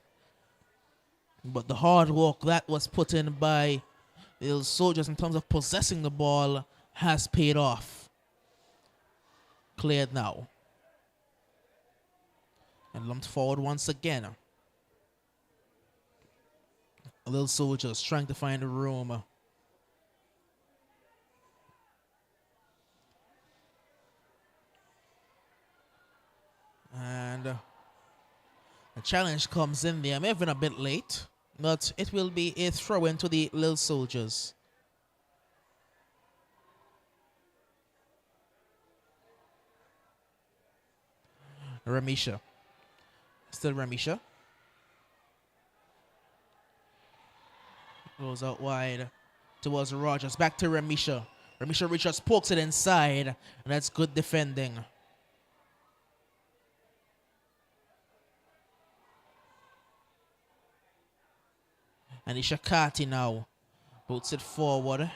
But the hard work that was put in by the little soldiers in terms of possessing the ball has paid off. Cleared now. And lumped forward once again. A little soldiers trying to find a room. And the challenge comes in there. May have been a bit late, but it will be a throw into the little soldiers. Ramisha. Still Ramisha. Goes out wide towards Rogers. Back to Ramisha. Ramisha Richards pokes it inside, and that's good defending. And Ishakati now puts it forward,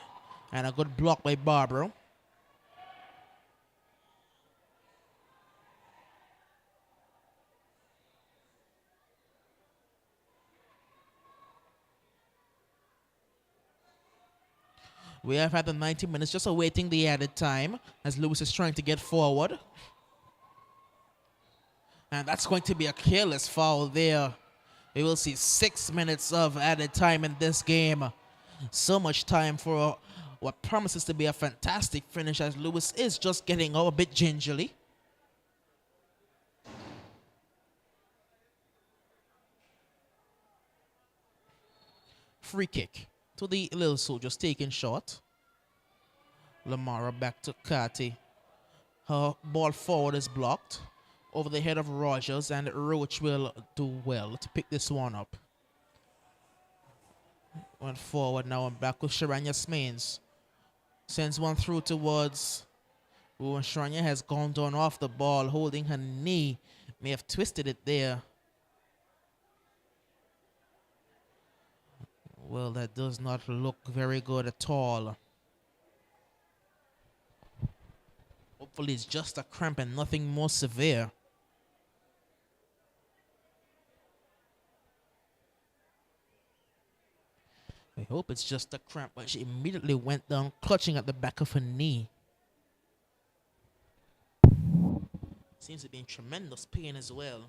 and a good block by Barbaro. We have had the 90 minutes just awaiting the added time as Lewis is trying to get forward. And that's going to be a careless foul there. We will see 6 minutes of added time in this game. So much time for what promises to be a fantastic finish as Lewis is just getting out a bit gingerly. Free kick to the little soldiers, taken short. Lamara back to Kati. Her ball forward is blocked over the head of Rogers, and Roach will do well to pick this one up. Went forward now and back with Sharanya Smains. Sends one through towards Shranya. Has gone down off the ball, holding her knee. May have twisted it there. Well, that does not look very good at all. Hopefully it's just a cramp and nothing more severe. I hope it's just a cramp, but she immediately went down, clutching at the back of her knee. Seems to be in tremendous pain as well.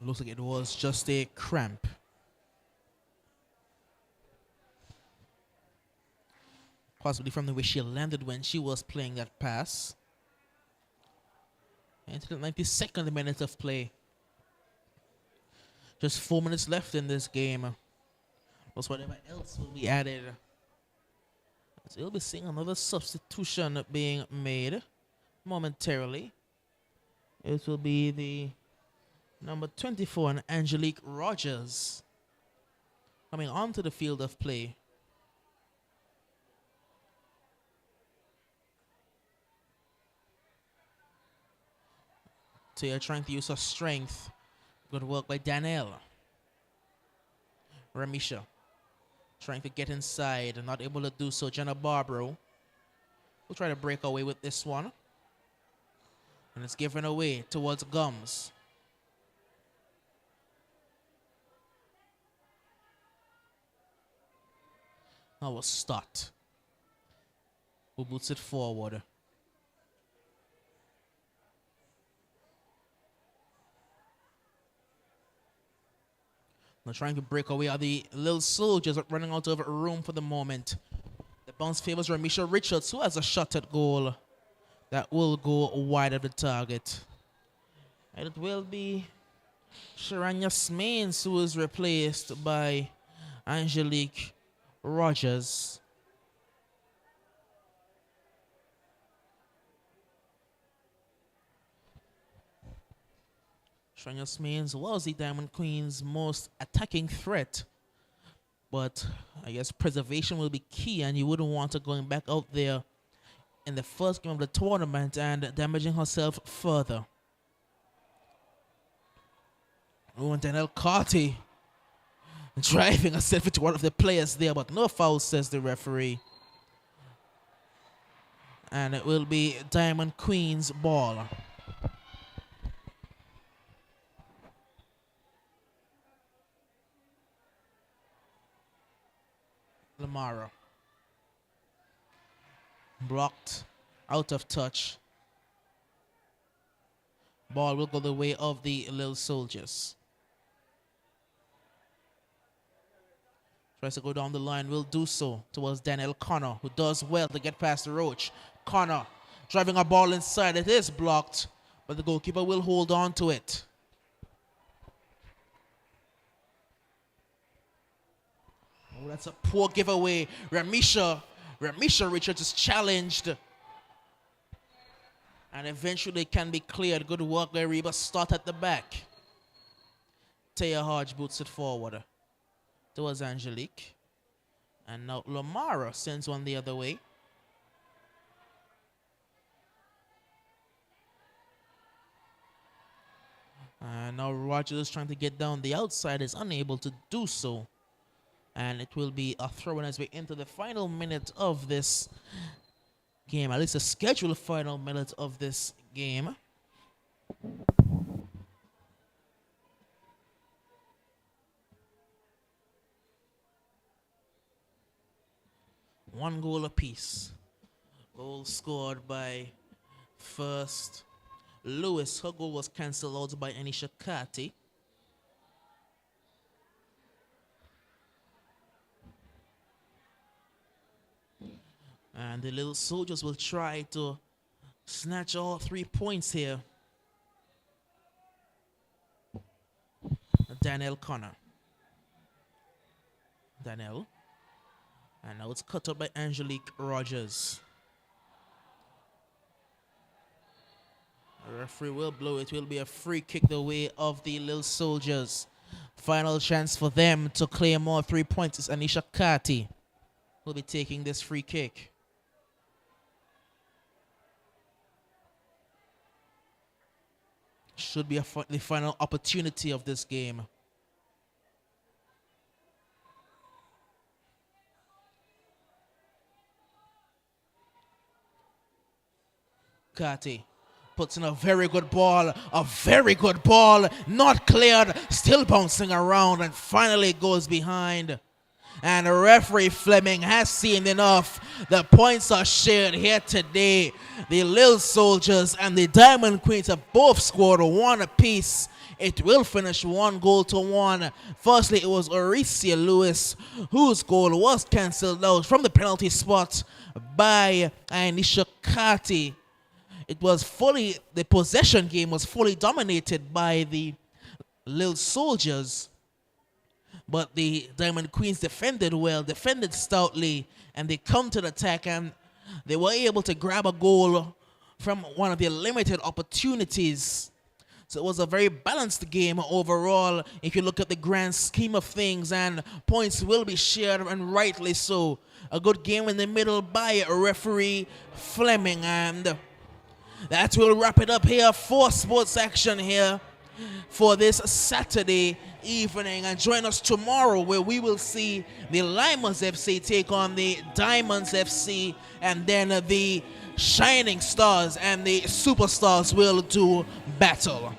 Looks like it was just a cramp. Possibly from the way she landed when she was playing that pass. Into the 92nd minute of play. Just 4 minutes left in this game. Plus whatever else will be added. So you'll be seeing another substitution being made momentarily. It will be the number 24, and Angelique Rogers, coming onto the field of play. So you're trying to use her strength. Good work by Danielle. Ramisha trying to get inside and not able to do so. Jenna Barbaro will try to break away with this one. And it's given away towards Gums. Now a start. Who boots it forward. Now trying to break away are the little soldiers running out of room for the moment. The bounce favors Ramisha Richards, who has a shot at goal that will go wide of the target. And it will be Sharanya Smains who is replaced by Angelique Rogers. Sharanya Smains was the Diamond Queen's most attacking threat. But I guess preservation will be key, and you wouldn't want her going back out there in the first game of the tournament and damaging herself further. Oh, and Danielle Carty driving herself into one of the players there, but no foul, says the referee. And it will be Diamond Queen's ball. Lamara. Blocked, out of touch. Ball will go the way of the Little Soldiers. Tries to go down the line, will do so towards Danielle Connor, who does well to get past the Roach. Connor driving a ball inside. It is blocked, but the goalkeeper will hold on to it. Oh, that's a poor giveaway. Ramisha Richards is challenged. And eventually can be cleared. Good work by Reba. Start at the back. Taya Hodge boots it forward towards Angelique. And now Lamara sends one the other way. And now Rogers is trying to get down the outside, is unable to do so. And it will be a throw-in as we enter the final minute of this game, at least a scheduled final minute of this game. One goal apiece. Goal scored by first Lewis. Her goal was cancelled out by Anisha Kati. And the Little Soldiers will try to snatch all 3 points here. Danielle Connor. Danielle. And now it's cut up by Angelique Rogers. Referee will blow it. Will be a free kick the way of the Little Soldiers. Final chance for them to claim more 3 points is Anisha Kati will be taking this free kick. Should be the final opportunity of this game. Kati puts in a very good ball, not cleared, still bouncing around, and finally goes behind. And referee Fleming has seen enough. The points are shared here today. The Lil Soldiers and the Diamond Queens have both scored 1 apiece. It will finish 1-1. Firstly, it was Oricia Lewis, whose goal was cancelled out from the penalty spot by Anisha Kati. The possession game was fully dominated by the Lil Soldiers. But the Diamond Queens defended well, defended stoutly, and they countered attack, and they were able to grab a goal from one of their limited opportunities. So it was a very balanced game overall if you look at the grand scheme of things, and points will be shared, and rightly so. A good game in the middle by referee Fleming, and that will wrap it up here for Sports Action here for this Saturday evening. And join us tomorrow where we will see the Limers FC take on the Diamonds FC, and then the Shining Stars and the Superstars will do battle.